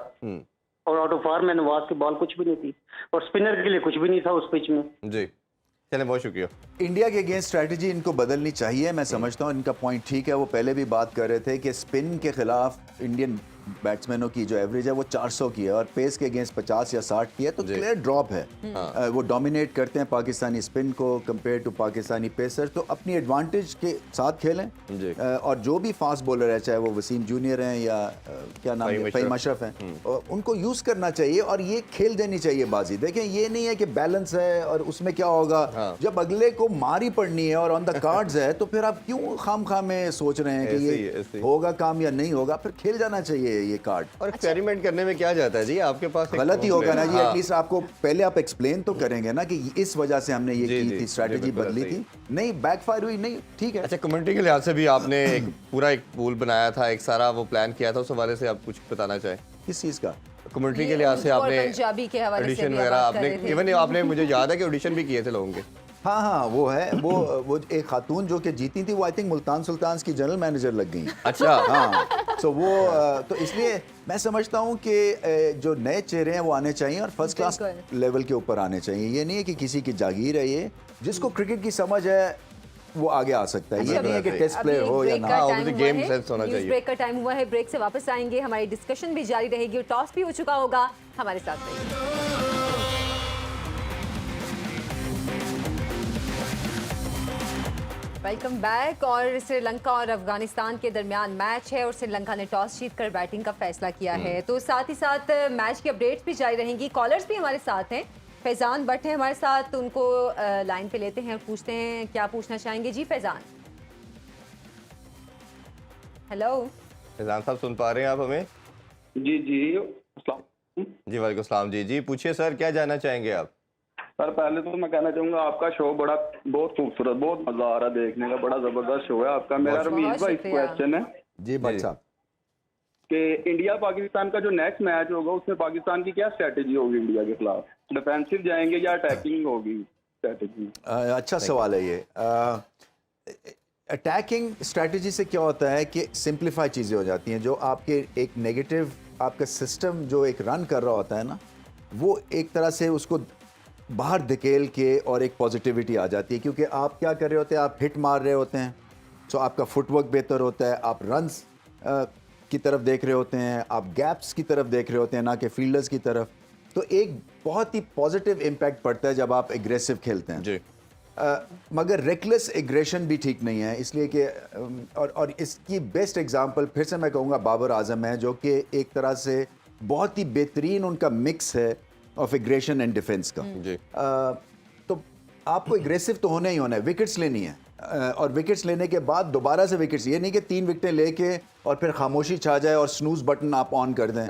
और आउट ऑफ फॉर्म में नवाज की बॉल कुछ भी नहीं थी और स्पिनर के लिए कुछ भी नहीं था उस पिच में। जी चलें, बहुत शुक्रिया। इंडिया के अगेंस्ट स्ट्रैटेजी इनको बदलनी चाहिए। मैं समझता हूँ इनका पॉइंट ठीक है। वो पहले भी बात कर रहे थे कि स्पिन के खिलाफ इंडियन बैट्समैनों की जो एवरेज है वो 400 की है और पेस के अगेंस्ट 50 या 60 की है, तो क्लियर ड्रॉप है। वो डोमिनेट करते हैं पाकिस्तानी स्पिन को कंपेयर टू पाकिस्तानी पेसर। तो अपनी एडवांटेज के साथ खेलें और जो भी फास्ट बॉलर है, चाहे वो वसीम जूनियर हैं या क्या नाम है, फहीम अशरफ हैं, उनको यूज़ करना चाहिए और ये खेल देनी चाहिए बाजी। देखें ये नहीं है कि बैलेंस है और उसमें क्या होगा, जब अगले को मारी पड़नी है और ऑन द कार्ड्स है तो फिर आप क्यों खामखा में सोच रहे हैं कि ये होगा काम या नहीं होगा। फिर खेल जाना चाहिए ये कार्ड। और एक्सपेरिमेंट करने में क्या जाता है जी, आपके पास गलत ही होगा ना जी। एटलीस्ट आपको पहले आप एक्सप्लेन तो करेंगे ना कि इस वजह से हमने ये की थी, स्ट्रेटजी बदली थी, नहीं बैकफायर हुई, नहीं ठीक है। अच्छा, कम्युनिटी के लिहाज से भी आपने एक पूरा एक पूल बनाया था, एक सारा वो प्लान किया था, उस हवाले से आप कुछ बताना चाहें? किस चीज़ का? कम्युनिटी के लिहाज से आपने पंजाबी के हवाले से ऑडिशन वगैरह आपने इवन आपने मुझे याद है कि ऑडिशन भी किए थे लोगों के। हाँ वो है, वो एक खातून जो कि जीती थी, वो आई थिंक मुल्तान सुल्तान्स की जनरल मैनेजर लग गई। अच्छा। हाँ, सो वो तो इसलिए मैं समझता हूँ कि जो नए चेहरे हैं वो आने चाहिए और फर्स्ट क्लास लेवल के ऊपर आने चाहिए। ये नहीं है कि किसी की जागीर है, ये जिसको क्रिकेट की समझ है वो आगे आ सकता है। ये नहीं है कि टेस्ट प्लेयर हो या ना हो, गेम सेंस होना चाहिए। ब्रेक का टाइम हुआ है, ब्रेक से वापस आएंगे, हमारी डिस्कशन भी जारी रहेगी और टॉस भी हो चुका होगा। हमारे साथ रहिए। Welcome back. और श्रीलंका और अफगानिस्तान के दरमियान मैच है और श्रीलंका ने टॉस जीतकर बैटिंग का फैसला किया है। तो साथ ही साथ मैच की अपडेट्स भी जारी रहेंगी। कॉलर्स भी हमारे साथ हैं, फैजान भट्ट हैं हमारे साथ, उनको लाइन पे लेते हैं और पूछते हैं क्या पूछना चाहेंगे। जी फैजान। हेलो फैजान साहब, सुन पा रहे हैं आप हमें? जी जी जी वालेकुम सलाम। जी पूछिए सर, क्या जानना चाहेंगे आप? सर पहले तो मैं कहना चाहूंगा आपका शो बहुत खूबसूरत, बहुत मजा आ रहा है देखने का, बड़ा जबरदस्त शो है आपका। मेरा रमीज भाई क्वेश्चन है जी भट्ट साहब कि इंडिया पाकिस्तान का जो नेक्स्ट मैच होगा उसमें पाकिस्तान की क्या स्ट्रेटेजी होगी इंडिया के खिलाफ? डिफेंसिव जाएंगे या अटैकिंग होगी स्ट्रेटेजी? अच्छा सवाल है ये। अटैकिंग स्ट्रेटजी से क्या होता है कि सिंप्लीफाई चीज़ें हो जाती हैं। जो आपके एक नेगेटिव आपका सिस्टम जो एक रन कर रहा होता है ना, वो एक तरह से उसको बाहर धकेल के और एक पॉजिटिविटी आ जाती है। क्योंकि आप क्या कर रहे होते हैं, आप हिट मार रहे होते हैं सो आपका फुटवर्क बेहतर होता है, आप रन्स की तरफ देख रहे होते हैं, आप गैप्स की तरफ देख रहे होते हैं, ना कि फील्डर्स की तरफ। तो एक बहुत ही पॉजिटिव इम्पैक्ट पड़ता है जब आप एग्रेसिव खेलते हैं जी। मगर रेकलेस एग्रेशन भी ठीक नहीं है, इसलिए कि और इसकी बेस्ट एग्जांपल फिर से मैं कहूँगा बाबर आजम है, जो कि एक तरह से बहुत ही बेहतरीन उनका मिक्स है ऑफ एग्रेशन एंड डिफेंस का। जी। तो आपको एग्रेसिव तो होना ही होना है, विकेट्स लेनी है, और विकेट्स लेने के बाद दोबारा से विकेट्स, ये नहीं कि 3 विकेटें लेके और फिर खामोशी छा जाए और स्नूज बटन आप ऑन कर दें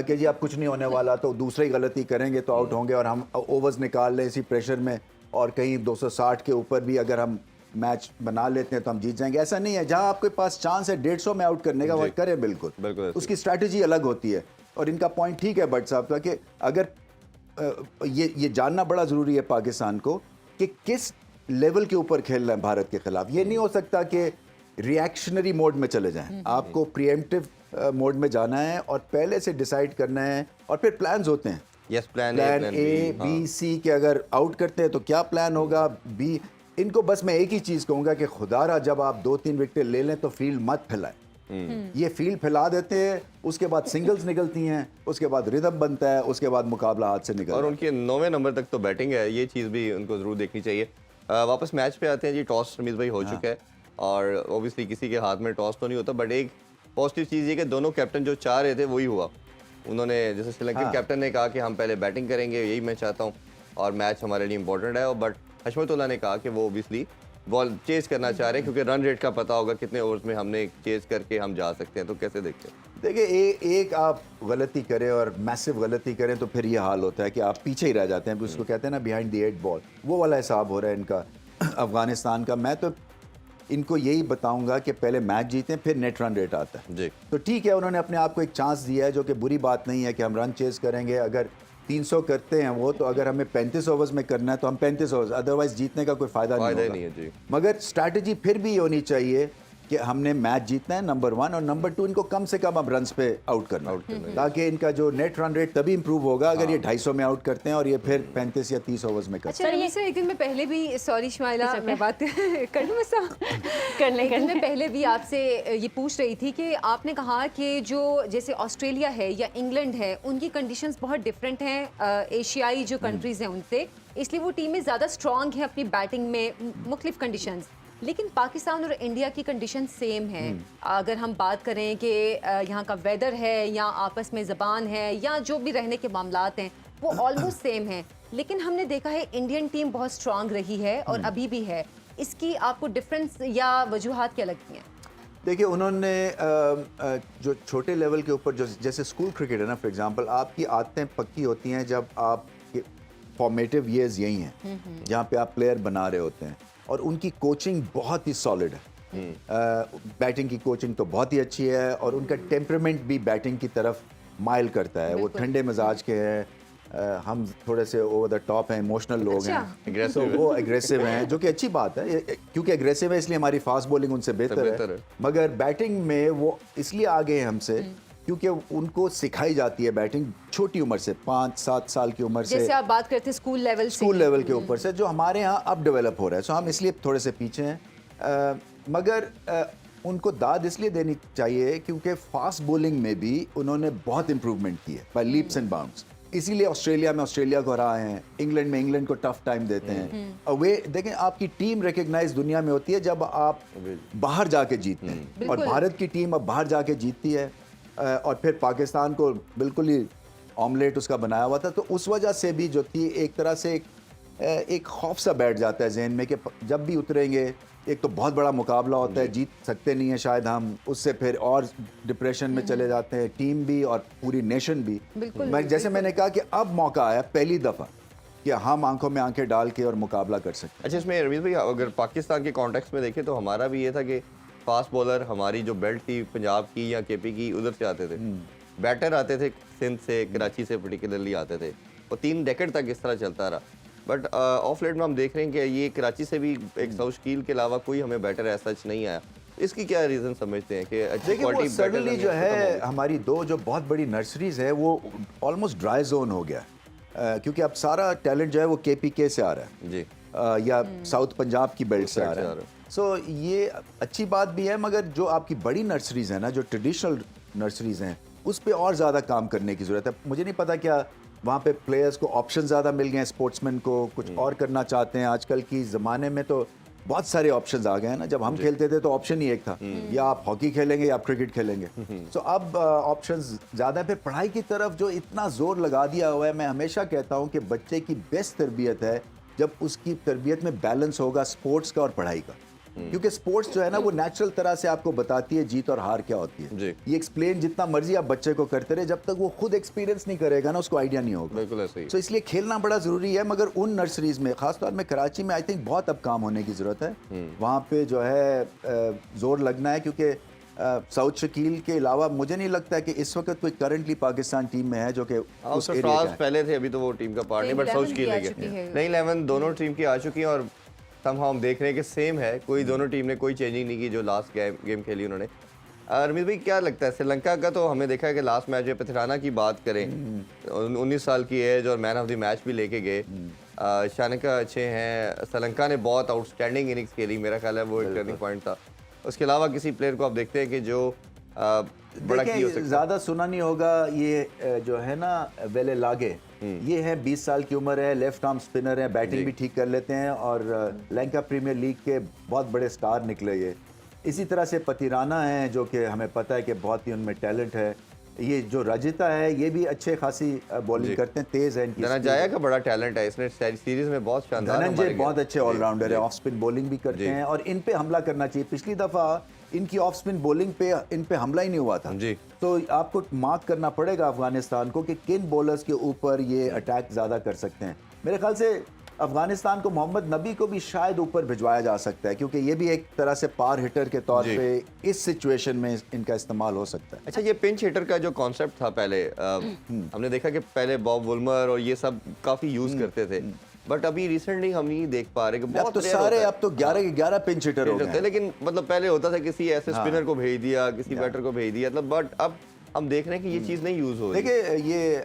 कि जी अब कुछ नहीं होने वाला, तो दूसरी गलती करेंगे तो आउट होंगे और हम ओवर्स निकाल लें इसी प्रेशर में, और कहीं 260 के ऊपर भी अगर हम मैच बना लेते हैं तो हम जीत जाएंगे। ऐसा नहीं है, जहां आपके पास चांस है 150 में आउट करने का, वो करें बिल्कुल, उसकी स्ट्रैटेजी अलग होती है। और इनका पॉइंट ठीक है भट्ट साहब का कि अगर ये जानना बड़ा ज़रूरी है पाकिस्तान को कि किस लेवल के ऊपर खेल रहे हैं भारत के खिलाफ। ये नहीं हो सकता कि रिएक्शनरी मोड में चले जाएं, आपको प्रीएम्प्टिव मोड में जाना है और पहले से डिसाइड करना है, और फिर प्लान्स होते हैं। Yes, plan A B C के अगर आउट करते हैं तो क्या प्लान होगा, बी। इनको बस मैं एक ही चीज़ कहूँगा कि खुदारा जब आप 2-3 विकेटें ले लें तो फील्ड मत फैलाएं। ये फील्ड फैला देते हैं, उसके बाद सिंगल्स निकलती हैं, उसके बाद रिदम बनता है, उसके बाद मुकाबला हाथ से निकलता है। और उनके 9वें नंबर तक तो बैटिंग है, ये चीज़ भी उनको ज़रूर देखनी चाहिए। वापस मैच पे आते हैं जी। टॉस रमीज़ भाई हो चुका है और ऑब्वियसली किसी के हाथ में टॉस तो नहीं होता, बट एक पॉजिटिव चीज़ ये कि दोनों कैप्टन जो चाह रहे थे वही हुआ। उन्होंने, जैसे श्रीलंकन कैप्टन ने कहा कि हम पहले बैटिंग करेंगे, यही मैं चाहता हूँ और मैच हमारे लिए इंपॉर्टेंट है, बट हशमतुल्लाह ने कहा कि वो ऑब्वियसली बॉल चेज करना चाह रहे हैं क्योंकि रन रेट का पता होगा कितने ओवर्स में हमने चेज करके हम जा सकते हैं। तो कैसे देखते हैं? देखिए, एक आप गलती करें और मैसिव गलती करें तो फिर ये हाल होता है कि आप पीछे ही रह जाते हैं, उसको कहते हैं ना बिहाइंड द 8 बॉल, वो वाला हिसाब हो रहा है इनका अफगानिस्तान का। मैं तो इनको यही बताऊंगा कि पहले मैच जीतें, फिर नेट रन रेट आता है जी। तो ठीक है, उन्होंने अपने आप को एक चांस दिया है, जो कि बुरी बात नहीं है कि हम रन चेज करेंगे। अगर 300 करते हैं वो, तो अगर हमें 35 ओवर्स में करना है तो हम 35 ओवर्स, अदरवाइज जीतने का कोई फायदा नहीं है जी। मगर स्ट्रैटेजी फिर भी होनी चाहिए कि हमने मैच जीतना है, नंबर 1, और नंबर 2 इनको कम से कम अब रन्स पे आउट करना है, ताकि इनका जो नेट रन रेट तभी इंप्रूव होगा अगर ये 250 में आउट करते हैं और ये फिर 35 या 30 ओवर्स में करते हैं। अच्छा, ये एक दिन में पहले भी, सॉरी शुमाइला, मैं बात कर लूँ मैं पहले भी आपसे ये पूछ रही थी कि आपने कहा कि जो जैसे ऑस्ट्रेलिया है या इंग्लैंड है, उनकी कंडीशंस बहुत डिफरेंट हैं एशियाई जो कंट्रीज़ हैं उनसे, इसलिए वो टीमें ज़्यादा स्ट्रॉन्ग हैं अपनी बैटिंग में मुख्तलिफ कंडीशंस। लेकिन पाकिस्तान और इंडिया की कंडीशन सेम है। अगर हम बात करें कि यहाँ का वेदर है या आपस में ज़बान है या जो भी रहने के मामलात हैं, वो ऑलमोस्ट सेम है। लेकिन हमने देखा है इंडियन टीम बहुत स्ट्रांग रही है और अभी भी है। इसकी आपको डिफरेंस या वजूहात क्या लगती हैं? देखिए, उन्होंने जो छोटे लेवल के ऊपर, जो जैसे स्कूल क्रिकेट है ना, फॉर एग्जांपल, आपकी आदतें पक्की होती हैं जब आप फॉर्मेटिव ईयर्स यही हैं जहाँ पे आप प्लेयर बना रहे होते हैं, और उनकी कोचिंग बहुत ही सॉलिड है। बैटिंग की कोचिंग तो बहुत ही अच्छी है और उनका टेम्परामेंट भी बैटिंग की तरफ माइल करता है। वो ठंडे मिजाज के हैं, हम थोड़े से ओवर द टॉप हैं, इमोशनल लोग हैं, तो वो एग्रेसिव हैं, जो कि अच्छी बात है क्योंकि एग्रेसिव है इसलिए हमारी फास्ट बॉलिंग उनसे बेहतर है। मगर बैटिंग में वो इसलिए आगे हैं हमसे क्योंकि उनको सिखाई जाती है बैटिंग छोटी उम्र से, 5-7 साल की उम्र से, जैसे आप बात करते हैं स्कूल लेवल के ऊपर से, जो हमारे यहाँ अब डेवलप हो रहा है। सो हम इसलिए थोड़े से पीछे हैं, मगर उनको दाद इसलिए देनी चाहिए क्योंकि फास्ट बॉलिंग में भी उन्होंने बहुत इंप्रूवमेंट की है बाय लीप्स एंड बाउंड्स। इसीलिए ऑस्ट्रेलिया को हरा है, इंग्लैंड में इंग्लैंड को टफ टाइम देते हैं। अवे देखें, आपकी टीम रिकग्नाइज दुनिया में होती है जब आप बाहर जाके जीतते हैं, और भारत की टीम अब बाहर जाके जीतती है, और फिर पाकिस्तान को बिल्कुल ही ऑमलेट उसका बनाया हुआ था। तो उस वजह से भी जो थी एक तरह से एक खौफ सा बैठ जाता है जहन में कि जब भी उतरेंगे, एक तो बहुत बड़ा मुकाबला होता है, जीत सकते नहीं है शायद हम, उससे फिर और डिप्रेशन में चले जाते हैं, टीम भी और पूरी नेशन भी। जैसे मैंने कहा कि अब मौका आया पहली दफ़ा कि हम आंखों में आंखें डाल के और मुकाबला कर सकते हैं। अच्छा, इसमें रमीज़ भाई अगर पाकिस्तान के कॉन्टेक्स्ट में देखें तो हमारा भी ये था कि फास्ट बॉलर हमारी जो बेल्ट थी पंजाब की या केपी की, उधर से आते थे, बैटर आते थे सिंध से, कराची से पर्टिकुलरली आते थे, और 3 डेकेड तक इस तरह चलता रहा। बट ऑफ लेट में हम देख रहे हैं कि ये कराची से भी एक शकील के अलावा कोई हमें बैटर ऐसा सच नहीं आया। इसकी क्या रीज़न समझते हैं कि अच्छी क्वालिटी सडनली जो है हमारी 2 जो बहुत बड़ी नर्सरीज है वो ऑलमोस्ट ड्राई जोन हो गया, क्योंकि अब सारा टैलेंट जो है वो KPK से आ रहा है जी, या साउथ पंजाब की बेल्ट से आ रहा है। सो ये अच्छी बात भी है, मगर जो आपकी बड़ी नर्सरीज हैं ना, जो ट्रेडिशनल नर्सरीज हैं, उस पे और ज़्यादा काम करने की ज़रूरत है। मुझे नहीं पता क्या वहाँ पे प्लेयर्स को ऑप्शन ज़्यादा मिल गए हैं, स्पोर्ट्समैन को कुछ और करना चाहते हैं। आजकल की ज़माने में तो बहुत सारे ऑप्शंस आ गए हैं ना। जब हम खेलते थे तो ऑप्शन ही एक था, या आप हॉकी खेलेंगे या आप क्रिकेट खेलेंगे। सो अब ऑप्शंस ज़्यादा है। फिर पढ़ाई की तरफ जो इतना जोर लगा दिया हुआ है, मैं हमेशा कहता हूँ कि बच्चे की बेस्ट तरबियत है जब उसकी तरबियत में बैलेंस होगा स्पोर्ट्स का और पढ़ाई का। क्योंकि स्पोर्ट्स जो है ना, वो नेचुरल तरह से आपको बताती है जीत और हार क्या होती है। ये एक्सप्लेन जितना मर्जी आप बच्चे को करते रहे, जब तक वो खुद एक्सपीरियंस नहीं करेगा ना, उसको आइडिया नहीं होगा। बिल्कुल ऐसे ही। तो इसलिए खेलना बड़ा जरूरी है, मगर उन नर्सरीज में, खासतौर में कराची में, आई थिंक बहुत अब काम होने की जरूरत है। वहाँ पे जो है जोर लगना है, क्योंकि साउथ शकील के अलावा मुझे नहीं लगता है कि इस वक्त कोई करंटली पाकिस्तान टीम में है जो कि उस एरिया का है। पहले थे, अभी तो वो टीम का पार्ट नहीं, बट साउथ शकील नहीं 11 दोनों टीम की आ चुकी है, और हम देख रहे हैं कि सेम है। कोई दोनों टीम ने कोई चेंजिंग नहीं की जो लास्ट गेम खेली उन्होंने। रमीज भाई क्या लगता है श्रीलंका का? तो हमें देखा है कि लास्ट मैच में पथिराना की बात करें, 19 साल की एज और मैन ऑफ द मैच भी लेके गए। शानका अच्छे हैं, श्रीलंका ने बहुत आउटस्टैंडिंग इनिंग्स खेली, मेरा ख्याल है वो एक टर्निंग पॉइंट था। उसके अलावा किसी प्लेयर को आप देखते हैं कि जो बड़ा की हो सकता है? ज़्यादा सुना नहीं होगा, ये जो है ना वेले लागे, ये है 20 साल की उम्र है, लेफ्ट आर्म स्पिनर है, बैटिंग भी ठीक कर लेते हैं, और लंका प्रीमियर लीग के बहुत बड़े स्टार निकले ये। इसी तरह से पतिराना है जो कि हमें पता है कि बहुत ही उनमें टैलेंट है। ये जो रजिता है, ये भी अच्छे खासी बॉलिंग करते हैं, तेज है इनकी। धनंजय का बड़ा टैलेंट है, इसने सीरीज में बहुत शानदार। धनंजय बहुत अच्छे ऑलराउंडर है, ऑफ स्पिन बॉलिंग भी करते हैं, और इन पे हमला करना चाहिए। पिछली दफा इनकी ऑफ स्पिन बॉलिंग पे इन पे हमला ही नहीं हुआ था जी। तो आपको मार्क करना पड़ेगा अफगानिस्तान को कि किन बॉलर्स के ऊपर ये अटैक ज्यादा कर सकते हैं। मेरे ख्याल से अफगानिस्तान को मोहम्मद नबी को भी शायद ऊपर भिजवाया जा सकता है, क्योंकि ये भी एक तरह से पार हिटर के तौर पे इस सिचुएशन में इनका इस्तेमाल हो सकता है। अच्छा, ये पिंच हिटर का जो कॉन्सेप्ट था पहले, हमने देखा कि पहले बॉब वुल्मर और ये सब काफी यूज करते थे, बट अभी रिसेंटली हम नहीं देख पा रहे कि बहुत तो सारे अब तो 11 के 11 पिंच हिटर हो गए। लेकिन मतलब पहले होता था किसी ऐसे स्पिनर को भेज दिया, किसी बैटर को भेज दिया, मतलब बट अब हम देख रहे हैं कि ये चीज नहीं यूज हो रही। देखिए, ये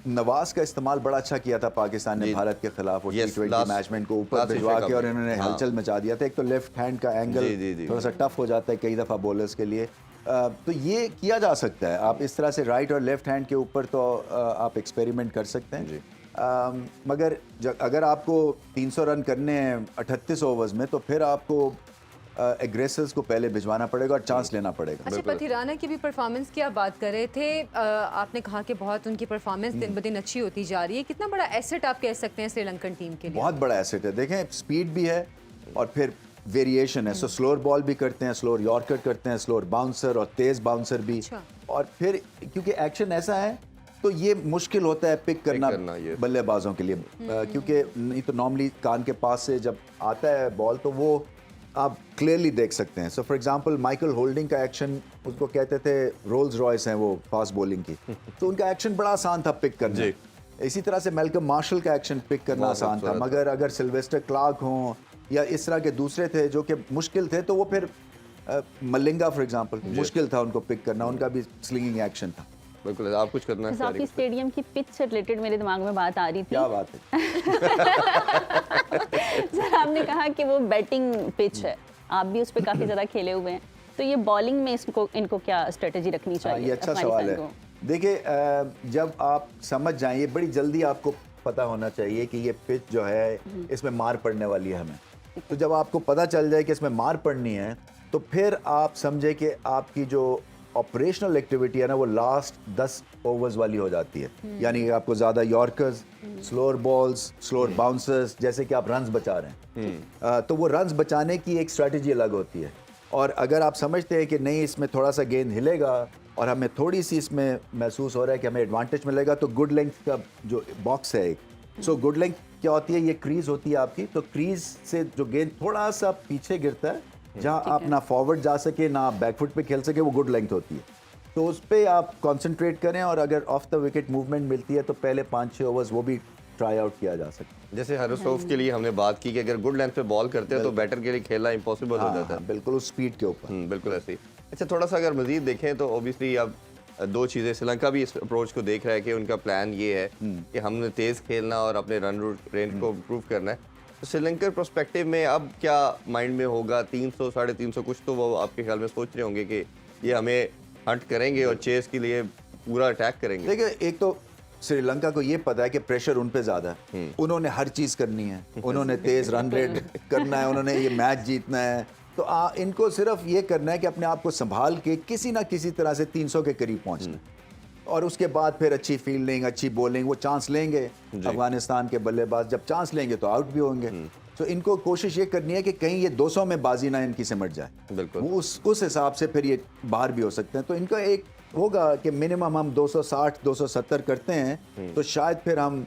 नवाज का इस्तेमाल बड़ा अच्छा किया था पाकिस्तान ने भारत के खिलाफ, वो T20 मैच में इनको ऊपर भिजवा के और इन्होंने हलचल मचा दिया था। एक तो लेफ्ट हैंड का एंगल थोड़ा सा टफ हो जाता है कई दफा बॉलर्स के लिए, तो ये किया जा सकता है। आप इस तरह से राइट और लेफ्ट हैंड के ऊपर तो आप एक्सपेरिमेंट कर सकते हैं। मगर अगर आपको 300 रन करने हैं 38 ओवर्स में, तो फिर आपको एग्रेसर्स को पहले भिजवाना पड़ेगा और चांस लेना पड़ेगा। अच्छा, पथिराना की भी परफॉर्मेंस की आप बात कर रहे थे, आपने कहा कि बहुत उनकी परफॉर्मेंस दिन ब दिन अच्छी होती जा रही है। कितना बड़ा एसेट आप कह सकते हैं श्रीलंकन टीम के लिए? बहुत बड़ा एसेट है। देखें, स्पीड भी है और फिर वेरिएशन है। सो स्लोअर बॉल भी करते हैं, स्लोअर यॉर्कर करते हैं, स्लोअर बाउंसर और तेज बाउंसर भी। और फिर क्योंकि एक्शन ऐसा है तो ये मुश्किल होता है पिक करना बल्लेबाजों के लिए, क्योंकि नहीं तो नॉर्मली कान के पास से जब आता है बॉल तो वो आप क्लियरली देख सकते हैं। So for example Michael holding का एक्शन, उसको कहते थे रोल्स रॉयस हैं वो फास्ट बॉलिंग की, तो उनका एक्शन बड़ा आसान था पिक करना। इसी तरह से मेलकम मार्शल का एक्शन पिक करना आसान था, मगर अगर सिल्वेस्टर क्लार्क हों या इस तरह के दूसरे थे जो कि मुश्किल थे, तो वो फिर मलिंगा फॉर एग्जांपल मुश्किल था उनको पिक करना, उनका भी स्लिंगिंग एक्शन था। बिल्कुल, आप कुछ करना है। आपकी स्टेडियम की पिच से रिलेटेड मेरे दिमाग में बात आ रही थी। क्या बात है? सर, आपने कहा कि वो बैटिंग पिच है, आप भी उस पर काफी ज्यादा खेले हुए हैं, तो ये बॉलिंग में इनको क्या स्ट्रेटेजी रखनी चाहिए? ये अच्छा सवाल है। देखिए, जब आप समझ जाएं, ये बड़ी जल्दी आपको पता होना चाहिए कि ये पिच जो है इसमें मार पड़ने वाली है हमें। तो जब आपको पता चल जाए कि इसमें मार पड़नी है, तो फिर आप समझे कि आपकी जो ऑपरेशनल एक्टिविटी है ना, वो लास्ट 10 ओवर्स वाली हो जाती है। यानी कि आपको ज़्यादा yorkers, slower balls, slower bouncers, जैसे कि आप रन्स बचा रहे हैं, तो वो रन्स बचाने की एक स्ट्रेटजी अलग होती है। और अगर आप समझते हैं कि नहीं, इसमें थोड़ा सा गेंद हिलेगा और हमें थोड़ी सी इसमें महसूस हो रहा है कि हमें एडवांटेज मिलेगा, तो गुड लेंथ का जो बॉक्स है एक, सो गुड लेंथ क्या होती है, ये क्रीज होती है आपकी, तो क्रीज से जो गेंद थोड़ा सा पीछे गिरता है, जहां आप ना फॉरवर्ड जा सके ना आप बैकफुट पे खेल सके, वो गुड लेंथ होती है। तो उस पर आप कंसंट्रेट करें, और अगर ऑफ द विकेट मूवमेंट मिलती है तो पहले 5-6 ओवर्स वो भी ट्राई आउट किया जा सकता है। जैसे हरसोफ के लिए हमने बात की कि अगर गुड लेंथ पे बॉल करते हैं तो बैटर के लिए खेलना इम्पॉसिबल हो जाता है। बिल्कुल, उस स्पीड के ऊपर। बिल्कुल ऐसे ही। अच्छा, थोड़ा सा अगर मजीद देखें तो ऑब्वियसली अब दो चीज़ें, श्रीलंका भी इस अप्रोच को देख रहा है कि उनका प्लान ये है कि हमने तेज़ खेलना और अपने रन रेंज को इम्प्रूव करना है। श्रीलंका पर्सपेक्टिव में अब क्या माइंड में होगा? 300 350 कुछ तो वो आपके ख्याल में सोच रहे होंगे कि ये हमें हंट करेंगे और चेस के लिए पूरा अटैक करेंगे। देखिए, एक तो श्रीलंका को ये पता है कि प्रेशर उन पे ज्यादा है, उन्होंने हर चीज करनी है, उन्होंने तेज रन रेट करना है, उन्होंने ये मैच जीतना है, तो इनको सिर्फ ये करना है कि अपने आप को संभाल के किसी ना किसी तरह से 300 के करीब पहुंचना है। और उसके बाद फिर अच्छी फील्डिंग, अच्छी बॉलिंग, वो चांस लेंगे। अफगानिस्तान के बल्लेबाज जब चांस लेंगे तो आउट भी होंगे। तो इनको कोशिश ये करनी है कि कहीं ये 200 में बाजी ना इनकी सिमट जाए। बिल्कुल, वो उस हिसाब से फिर ये बाहर भी हो सकते हैं। तो इनका एक होगा कि मिनिमम हम 260 270 करते हैं तो शायद फिर हम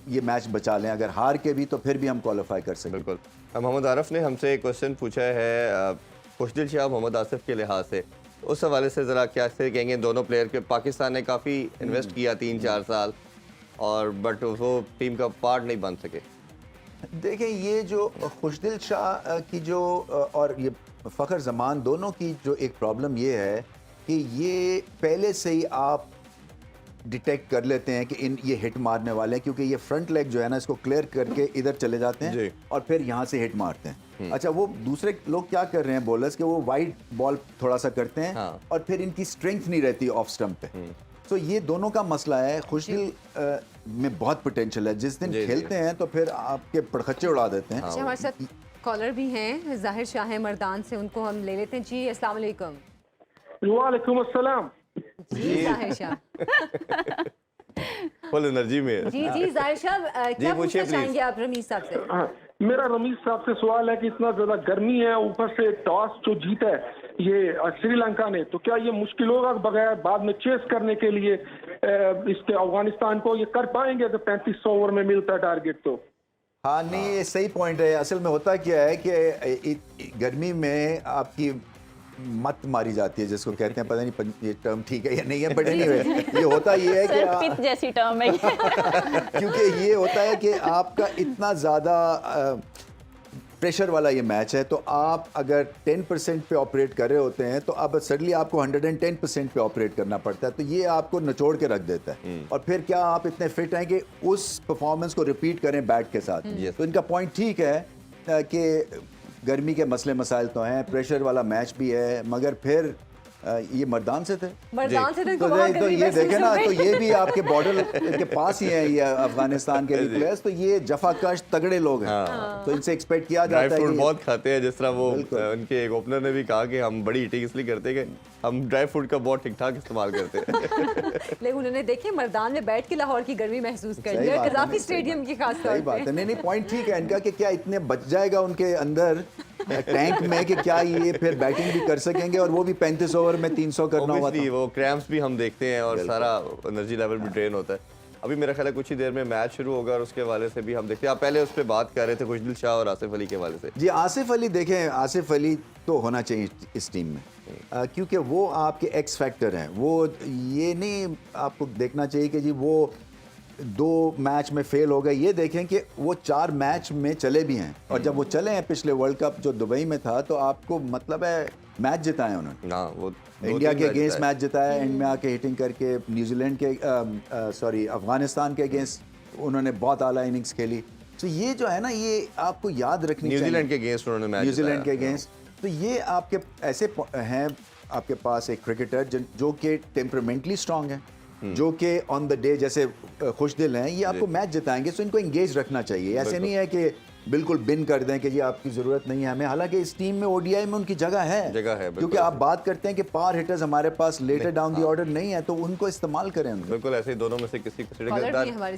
ये मैच बचा लें। अगर हार के भी तो फिर भी हम क्वालिफाई कर सकें। बिल्कुल। मोहम्मद आरिफ ने हमसे एक क्वेश्चन पूछा है खुशदिल शाह मोहम्मद आसिफ के लिहाज से, उस हवाले से ज़रा क्या से कहेंगे दोनों प्लेयर के? पाकिस्तान ने काफ़ी इन्वेस्ट किया 3-4 साल और बट वो टीम का पार्ट नहीं बन सके। देखें, ये जो खुशदिल शाह की जो और ये फ़खर जमान दोनों की जो एक प्रॉब्लम ये है कि ये पहले से ही आप डिटेक्ट कर लेते हैं कि ये हिट मारने वाले हैं, क्योंकि ये फ्रंट लेग जो है ना इसको क्लियर करके इधर चले जाते हैं और फिर यहाँ से हिट मारते हैं। अच्छा, वो दूसरे लोग क्या कर रहे हैं बॉलर्स के, वो वाइड बॉल थोड़ा सा करते हैं और फिर इनकी स्ट्रेंथ नहीं रहती ऑफ स्टंप पे। तो ये दोनों का मसला है। खुशदिल में बहुत पोटेंशियल है, जिस दिन खेलते हैं तो फिर आपके पड़खच्चे उड़ा देते हैं। अच्छा, हमारे साथ कॉलर भी हैं, जाहिर शाह है मर्दान से, उनको हम ले लेते हैं। जी अस्सलाम वालेकुम। वालेकुम अस्सलाम। जी जाहिर शाह फुल एनर्जी में है। जी जी जाहिर शाह, क्या पूछना चाहेंगे आप रमीज साहब से? हाँ, मेरा रमीज साहब से सवाल है कि इतना ज्यादा गर्मी है, ऊपर से टॉस जो जीता है ये श्रीलंका ने, तो क्या ये मुश्किल होगा बगैर बाद में चेस करने के लिए इसके अफगानिस्तान को ये कर पाएंगे अगर 35 ओवर में मिलता है टारगेट? तो हाँ, नहीं, ये सही पॉइंट है। असल में होता क्या है कि गर्मी में आपकी मत मारी जाती है, जिसको कहते हैं, पता नहीं ये टर्म ठीक है या नहीं है, बट एनीवे ये होता ये है कि पित जैसी टर्म है क्योंकि ये होता है कि आपका इतना ज़्यादा प्रेशर वाला ये मैच है, तो आप अगर 10% पे ऑपरेट कर रहे होते हैं तो अब सडनली आपको 110% पे ऑपरेट करना पड़ता है, तो ये आपको निचोड़ के रख देता है। और फिर क्या आप इतने फिट हैं कि उस परफॉर्मेंस को रिपीट करें बैट के साथ? तो इनका पॉइंट ठीक है कि गर्मी के मसले मसाइल तो हैं, प्रेशर वाला मैच भी है, मगर फिर ये मर्दान से थे, तो ये देखे ना, तो ये भी आपके बॉर्डर के पास ही है ये अफगानिस्तान के प्लेयर्स, तो ये जफाकश तगड़े लोग हैं। तो इनसे एक्सपेक्ट किया जाता है। ड्राई फ्रूट बहुत खाते हैं, जिस तरह वो उनके एक ओपनर ने भी कहा कि हम बड़ी हीटिंग इसलिए करते हैं कि हम ड्राई फ्रूट का बहुत ठीक ठाक इस्तेमाल करते हैं। लेकिन उन्होंने देखिए मैदान में बैठ के लाहौर की गर्मी महसूस कर लिया, कज़ाफ़ी स्टेडियम की खास तौर पे। बात है, नहीं पॉइंट ठीक है इनका कि क्या इतने बच जाएगा उनके अंदर टैंक में कि क्या ये फिर बैटिंग भी कर सकेंगे, और वो भी 35 ओवर में 300 करना हुआ। वो क्रैम्प्स भी हम देखते हैं और सारा एनर्जी लेवल भी ड्रेन होता है। अभी मेरा ख्याल है कुछ ही देर में मैच शुरू होगा और उसके हवाले से भी हम देखते हैं। आप पहले उस पर बात कर रहे थे खुशदिल शाह और आसिफ अली के हवाले से। जी, आसिफ अली देखें, आसिफ अली तो होना चाहिए इस टीम में, क्योंकि वो आपके एक्स फैक्टर हैं। वो ये नहीं आपको देखना चाहिए कि जी वो 2 मैच में फेल हो गए, ये देखें कि वो 4 मैच में चले भी हैं, और जब वो चले हैं पिछले वर्ल्ड कप जो दुबई में था, तो आपको मतलब है मैच जिताए उन्होंने। वो इंडिया के अगेंस्ट मैच जिताया, एंड में आके हिटिंग करके न्यूजीलैंड के अफगानिस्तान के अगेंस्ट उन्होंने बहुत आला इनिंग्स खेली। तो ये जो है ना, ये आपको याद रखनी चाहिए। न्यूजीलैंड के अगेंस्ट उन्होंने मैच, न्यूजीलैंड के अगेंस्ट। तो ये आपके ऐसे हैं, आपके पास एक क्रिकेटर जो कि टेम्परामेंटली स्ट्रांग है, जो कि ऑन द डे जैसे खुशदिल हैं, ये आपको मैच जिताएंगे। तो इनको एंगेज रखना चाहिए। ऐसे नहीं है कि बिल्कुल बिन कर दें कि जी आपकी ज़रूरत नहीं है हमें, हालांकि इस टीम में ओडीआई में उनकी जगह है क्योंकि आप बात करते हैं कि पावर हिटर्स हमारे पास लेटर डाउन द ऑर्डर नहीं है, तो उनको इस्तेमाल करें। बिल्कुल ऐसे ही दोनों में से किसी को।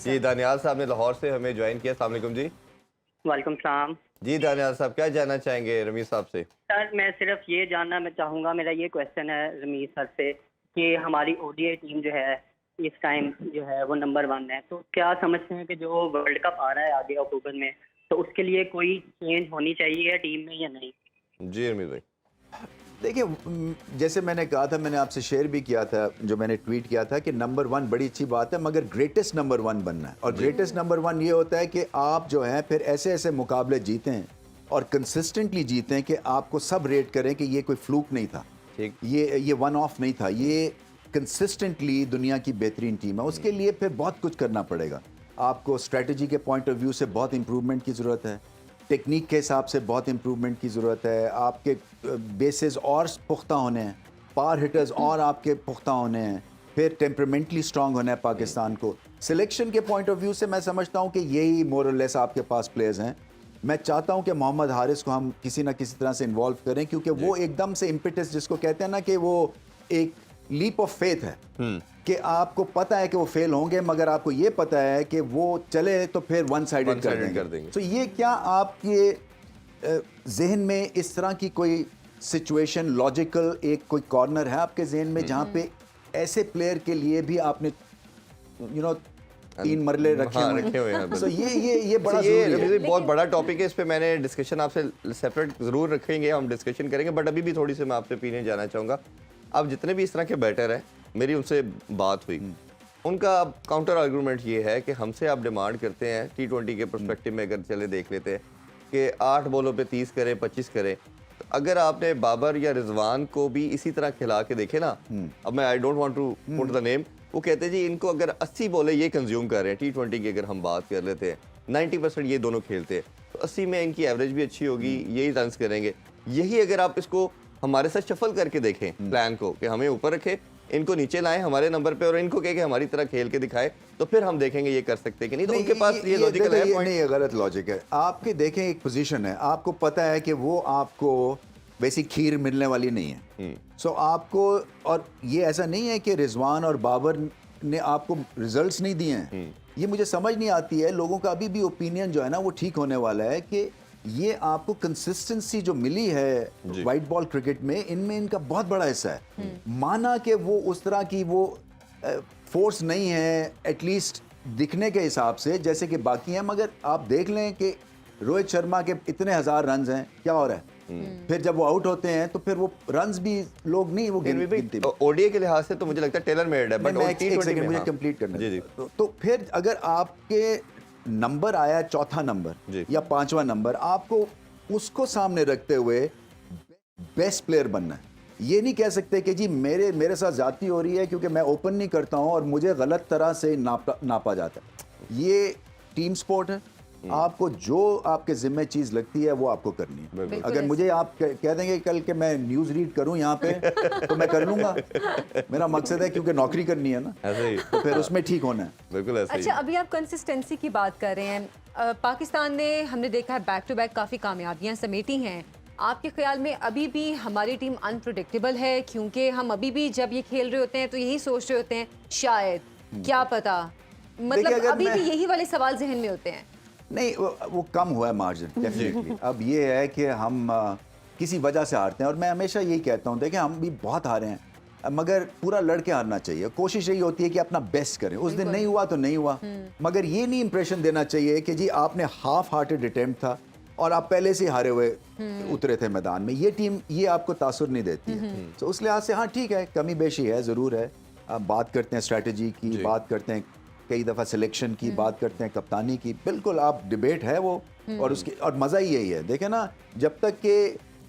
ये दानियाल साहब ने लाहौर से हमें ज्वाइन किया। अस्सलाम वालेकुम जी। वालेकुम सलाम जी। दानियाल साहब, क्या जानना चाहेंगे रमीज साहब से? सर, मैं सिर्फ ये जानना मैं चाहूँगा, मेरा ये क्वेश्चन है रमीज सर से कि हमारी ओडीआई टीम जो है इस टाइम जो है वो नंबर 1 है, तो क्या समझते हैं कि जो वर्ल्ड कप आ रहा है आगे अक्टूबर में, तो उसके लिए कोई चेंज होनी चाहिए टीम में या नहीं? जी रमीज भाई, देखिए, जैसे मैंने कहा था, मैंने आपसे शेयर भी किया था, जो मैंने ट्वीट किया था कि नंबर 1 बड़ी अच्छी बात है, मगर ग्रेटेस्ट नंबर 1 बनना है। और ग्रेटेस्ट नंबर 1 ये होता है कि आप जो है फिर ऐसे ऐसे मुकाबले जीतें और कंसिस्टेंटली जीतें कि आपको सब रेट करें कि ये कोई फ्लूक नहीं था, ये वन ऑफ नहीं था, ये कंसिस्टेंटली दुनिया की बेहतरीन टीम है। उसके लिए फिर बहुत कुछ करना पड़ेगा। आपको स्ट्रेटजी के पॉइंट ऑफ व्यू से बहुत इम्प्रूवमेंट की ज़रूरत है, टेक्निक के हिसाब से बहुत इम्प्रूवमेंट की ज़रूरत है, आपके बेसिस और पुख्ता होने हैं, पावर हिटर्स और आपके पुख्ता होने हैं, फिर टेम्परामेंटली स्ट्रांग होना है पाकिस्तान को। सिलेक्शन के पॉइंट ऑफ व्यू से मैं समझता हूँ कि यही मोर और लेस आपके पास प्लेयर्स हैं। मैं चाहता हूँ कि मोहम्मद हारिस को हम किसी ना किसी तरह से इन्वॉल्व करें, क्योंकि वो एकदम से इम्पिटस जिसको कहते हैं ना कि वो एक लीप ऑफ फेथ है कि आपको पता है कि वो फेल होंगे, मगर आपको ये पता है कि वो चले तो फिर वन साइडेड कर देंगे। तो ये क्या आपके जहन में इस तरह की कोई सिचुएशन, लॉजिकल एक कोई कॉर्नर है आपके जहन में जहाँ पे ऐसे प्लेयर के लिए भी आपने तीन मरले रखे हुए हैं? तो ये बड़ा ये बहुत बड़ा टॉपिक है, इस पे मैंने डिस्कशन आपसे सेपरेट जरूर रखेंगे, हम डिस्कशन करेंगे, बट अभी भी थोड़ी सी मैं आपसे ओपिनियन जानना चाहूँगा। अब जितने भी इस तरह के बैटर हैं, मेरी उनसे बात हुई, उनका काउंटर आर्गूमेंट ये है कि हमसे आप डिमांड करते हैं T20 के पर्सपेक्टिव में, अगर चले देख लेते हैं कि 8 बॉलों पे 30 करें, 25 करें, तो अगर आपने बाबर या रिजवान को भी इसी तरह खिला के देखे ना, अब मैं I don't want to put the name, वो कहते हैं जी इनको अगर 80 बॉलें ये कंज्यूम कर रहे हैं, T20 की अगर हम बात कर लेते हैं 90% ये दोनों खेलते हैं, तो 80 में इनकी एवरेज भी अच्छी होगी, यही रन्स करेंगे। यही अगर आप इसको हमारे साथ शफल करके देखें प्लान को, कि हमें ऊपर रखे, इनको नीचे लाएं हमारे नंबर पे और इनको कहे कि हमारी तरह खेल के दिखाए, तो फिर हम देखेंगे ये कर सकते हैं कि नहीं। तो उनके पास ये लॉजिकल है पॉइंट नहीं, ये गलत लॉजिक है। आपके देखें एक पोजीशन है, आपको पता है कि वो आपको वैसी खीर मिलने वाली नहीं है, सो आपको, और ये ऐसा नहीं है कि रिजवान और बाबर ने आपको रिजल्ट्स नहीं दिए हैं। ये मुझे समझ नहीं आती है, लोगों का अभी भी ओपिनियन जो है ना वो ठीक होने वाला है कि ये आपको कंसिस्टेंसी जो मिली है वाइट बॉल क्रिकेट में, इनमें इनका बहुत बड़ा हिस्सा है। माना कि वो उस तरह की वो फोर्स नहीं है एटलीस्ट दिखने के हिसाब से जैसे कि बाकी हैं, मगर आप देख लें कि रोहित शर्मा के इतने 1000 रन हैं, क्या हो रहा है? फिर जब वो आउट होते हैं तो फिर वो रन्स भी लोग नहीं वो गिनते। ओडीआई के लिहाज से तो मुझे लगता है टेलर मेड है, बट एक सेकंड मुझे कंप्लीट करना है। तो फिर अगर आपके नंबर आया चौथा नंबर या 5वां नंबर, आपको उसको सामने रखते हुए बेस्ट प्लेयर बनना है। ये नहीं कह सकते कि जी मेरे साथ ज्यादती हो रही है क्योंकि मैं ओपन नहीं करता हूं और मुझे गलत तरह से नापा जाता है। ये टीम स्पोर्ट है, आपको जो आपके जिम्मे चीज लगती है वो आपको करनी है। अगर मुझे आप कह देंगे कल के मैं न्यूज रीड करूं यहाँ पे तो मैं कर लूंगा, मेरा मकसद है क्योंकि नौकरी करनी है ना, ऐसे ही तो फिर उसमें ठीक होना है। बिल्कुल ऐसे ही। अच्छा, अभी आप कंसिस्टेंसी की बात कर रहे हैं, पाकिस्तान ने हमने देखा है बैक टू बैक काफ़ी कामयाबियाँ समेटी हैं। आपके ख्याल में अभी भी हमारी टीम अनप्रेडिक्टेबल है? क्योंकि हम अभी भी जब ये खेल रहे होते हैं तो यही सोच रहे होते हैं शायद, क्या पता, मतलब अभी भी यही वाले सवाल जहन में होते हैं। नहीं, वो कम हुआ है मार्जिन डेफिनेटली। अब ये है कि हम किसी वजह से हारते हैं, और मैं हमेशा यही कहता हूँ, देखिए हम भी बहुत हारे हैं, मगर पूरा लड़के हारना चाहिए। कोशिश यही होती है कि अपना बेस्ट करें, उस दिन नहीं हुआ तो नहीं हुआ, मगर ये नहीं इंप्रेशन देना चाहिए कि जी आपने हाफ हार्टेड अटेम्प्ट था और आप पहले से हारे हुए उतरे थे मैदान में। ये टीम ये आपको तासुर नहीं देती है। तो उस लिहाज से हाँ ठीक है, कमी बेशी है, ज़रूर है। अब बात करते हैं स्ट्रैटेजी की, बात करते हैं कई दफ़ा सिलेक्शन की, बात करते हैं कप्तानी की, बिल्कुल आप डिबेट है वो, और उसकी और मज़ा ही यही है। देखें ना, जब तक के,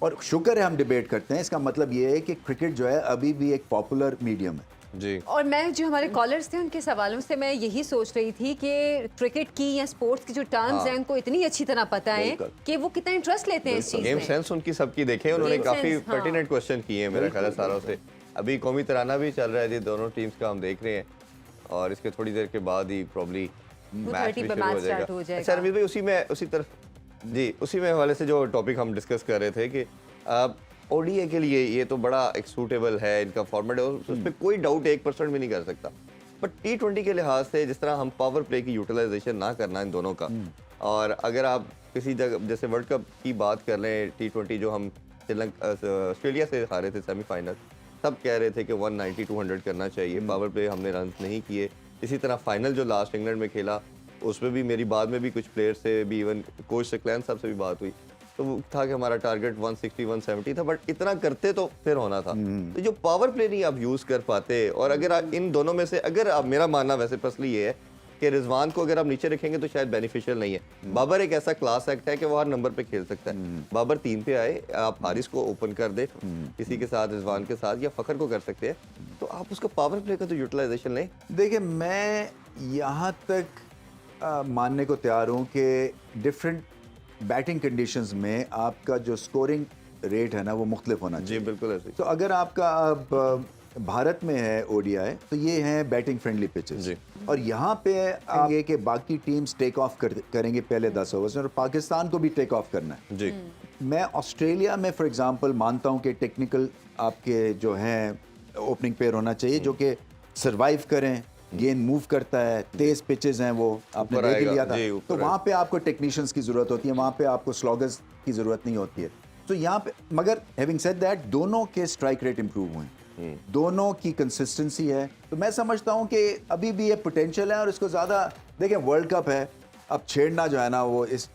और शुक्र है हम डिबेट करते हैं, इसका मतलब ये है कि क्रिकेट जो है अभी भी एक पॉपुलर मीडियम है जी। और मैं जो हमारे कॉलर्स थे उनके सवालों से मैं यही सोच रही थी कि क्रिकेट की या स्पोर्ट्स की जो टर्म्स हैं उनको इतनी अच्छी तरह पता है कि वो कितना इंटरेस्ट लेते हैं इस चीज़ में। गेम सेंस उनकी सबकी देखे, उन्होंने काफ़ी पर्टिनेंट क्वेश्चन किए हैं मेरा ख्याल है सारों से। अभी कौमी तराना भी चल रहा है जी, दोनों टीम्स का हम देख रहे हैं, और इसके थोड़ी देर के बाद ही प्रॉब्ली मैच भी शुरू हो जाएगा। अच्छा रमीज भाई, उसी तरफ जी, उसी में हवाले से जो टॉपिक हम डिस्कस कर रहे थे कि ओडीआई के लिए ये तो बड़ा एक सूटेबल है, इनका फॉर्मेट है, उस पर कोई डाउट 1% भी नहीं कर सकता, बट T20 के लिहाज से जिस तरह हम पावर प्ले की यूटिलाइजेशन ना करना इन दोनों का, और अगर आप किसी जगह जैसे वर्ल्ड कप की बात कर लें, T20 जो हम ऑस्ट्रेलिया से हारे थे सेमीफाइनल, सब कह रहे थे कि 190-200 करना चाहिए, पावर प्ले हमने रन नहीं किए। इसी तरह फाइनल जो लास्ट इंग्लैंड में खेला, उसमें भी मेरी बाद में भी कुछ प्लेयर से भी, इवन कोच सकलैन साहब से भी बात हुई, तो वो था कि हमारा टारगेट 160-170 था, बट इतना करते तो फिर होना था। तो जो पावर प्ले नहीं आप यूज़ कर पाते, और अगर इन दोनों में से, अगर आप, मेरा मानना वैसे पर्सनली ये है कि रिजवान को अगर आप नीचे रखेंगे तो शायद बेनिफिशियल नहीं है। बाबर एक ऐसा क्लास एक्ट है कि वो हर नंबर पे खेल सकता है। बाबर 3 पे आए, आप हारिस को ओपन कर दे किसी के साथ, रिजवान के साथ, या फखर को कर सकते हैं, तो आप उसका पावर प्ले का तो यूटिलाइजेशन लें। देखिए, मैं यहाँ तक मानने को तैयार हूँ कि डिफरेंट बैटिंग कंडीशंस में आपका जो स्कोरिंग रेट है ना वो मुख्तलिफ होना चाहिए। जी बिल्कुल ऐसे। तो अगर आपका अब भारत में है ओडीआई तो ये हैं बैटिंग फ्रेंडली पिचेस, और यहाँ पे आगे के बाकी टीम्स टेक ऑफ करेंगे पहले 10 ओवर्स में, और पाकिस्तान को भी टेक ऑफ करना है। जी मैं ऑस्ट्रेलिया में फॉर एग्जांपल मानता हूँ कि टेक्निकल आपके जो हैं ओपनिंग पेयर होना चाहिए जो कि सरवाइव करें, गेंद मूव करता है, तेज पिचेस हैं वो आपने ऊपर देख आएगा, लिया जी, था, ऊपर तो वहाँ पे आपको टेक्नीशियंस की ज़रूरत होती है, वहाँ पे आपको स्लॉगर्स की ज़रूरत नहीं होती है। तो यहाँ पे मगर हैविंग सेड दैट दोनों के स्ट्राइक रेट इंप्रूव हुए हैं, दोनों की कंसिस्टेंसी है, तो मैं समझता हूँ कि अभी भी ये पोटेंशियल है और इसको ज़्यादा देखें, वर्ल्ड कप है, अब छेड़ना जो है ना वो इस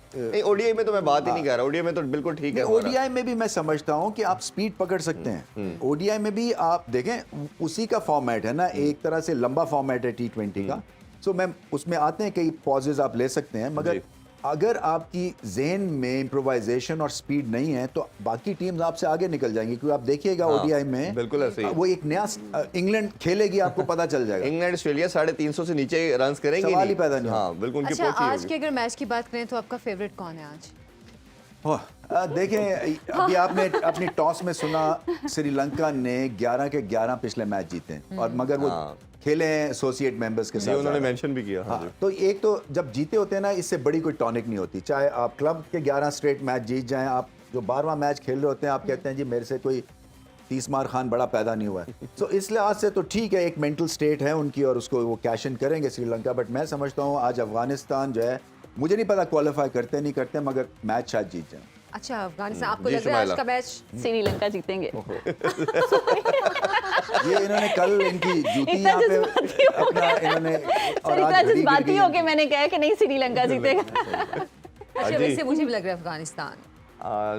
ओडीआई में तो मैं बात ही नहीं कर रहा, ओडीआई में तो बिल्कुल ठीक है। ओडीआई में भी मैं समझता हूं कि आप स्पीड पकड़ सकते हैं, ओडीआई में भी आप देखें उसी का फॉर्मेट है ना, एक तरह से लंबा फॉर्मेट है T20 का, सो मैं उसमें आते हैं कई पॉजेज आप ले सकते हैं, मगर अगर आपकी ज़हन में इम्प्रोवाइजेशन और स्पीड नहीं है तो बाकी टीम्स आपसे आगे निकल जाएंगी, क्योंकि आप देखिएगा ओडीआई में बिल्कुल ऐसे ही वो एक नया इंग्लैंड खेलेगी, आपको पता चल जाएगा। इंग्लैंड ऑस्ट्रेलिया 350 से नीचे रन करेंगे, सवाल ही पैदा नहीं होगा। हाँ बिल्कुल उनकी अच्छा, पहुंच ही आज होगी। के अगर मैच की बात करें तो आपका फेवरेट कौन है आज? देखें अभी आपने अपनी टॉस में सुना श्रीलंका ने 11 के 11 पिछले मैच जीते हैं, और मगर वो खेले हैं एसोसिएट मेंबर्स के साथ, उन्होंने मेंशन भी किया। हाँ, तो एक तो जब जीते होते हैं ना, इससे बड़ी कोई टॉनिक नहीं होती, चाहे आप क्लब के 11 स्ट्रेट मैच जीत जाएं, आप जो 12वां मैच खेल रहे होते हैं आप कहते हैं जी मेरे से कोई 30 मार खान बड़ा पैदा नहीं हुआ है। तो इस लिहाज से तो ठीक है, एक मेंटल स्टेट है उनकी और उसको वो कैश इन करेंगे श्रीलंका, बट मैं समझता हूँ आज अफगानिस्तान जो है, मुझे नहीं पता क्वालिफाई करते नहीं करते, मगर मैच शायद जीत जाए। अच्छा, अफगानिस्तान आपको लग रहा है आज का मैच श्रीलंका जीतेंगे? ये इन्होंने कल इनकी जूती यहाँ पे अपना इन्होंने और इतना आज घड़ी जज्बाती गिर हो गई। के मैंने कहा कि नहीं श्रीलंका जीतेगा। अच्छा, वैसे मुझे भी लग रहा है अफगानिस्तान।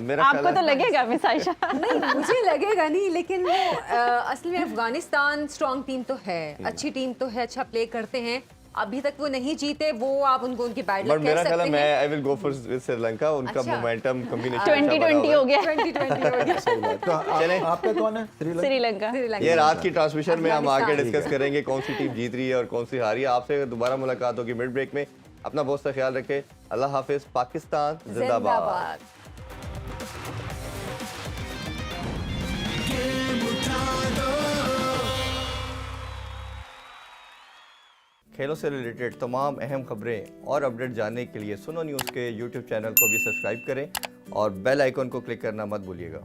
मेरा आपको तो लगेगा मिस आयशा? नहीं, मुझे लगेगा नहीं, लेकिन वो असल में अफगानिस्तान स्ट्रॉन्ग टीम तो है, अच्छी टीम तो है, अच्छा प्ले करते हैं, अभी तक वो नहीं जीते, वो आप उनको उनकी बैड लक कह मेरा ख्याल सकते है हैं। मैं I will go for Sri Lanka, उनका अच्छा। मोमेंटम कॉम्बिनेशन 2020 हो गया। 2020 हो गया। सही बात। तो आपका कौन है? श्रीलंका। ये रात की ट्रांसमिशन में हम आगे अफगानिस्तान। डिस्कस करेंगे कौन सी टीम जीत रही है और कौन सी हारी है। आपसे दोबारा मुलाकात होगी मिड ब्रेक में, अपना बहुत सा ख्याल रखें, अल्लाह हाफिज, पाकिस्तान जिंदाबाद। खेलों से रिलेटेड तमाम अहम खबरें और अपडेट जानने के लिए सुनो न्यूज़ के YouTube चैनल को भी सब्सक्राइब करें और बेल आइकन को क्लिक करना मत भूलिएगा।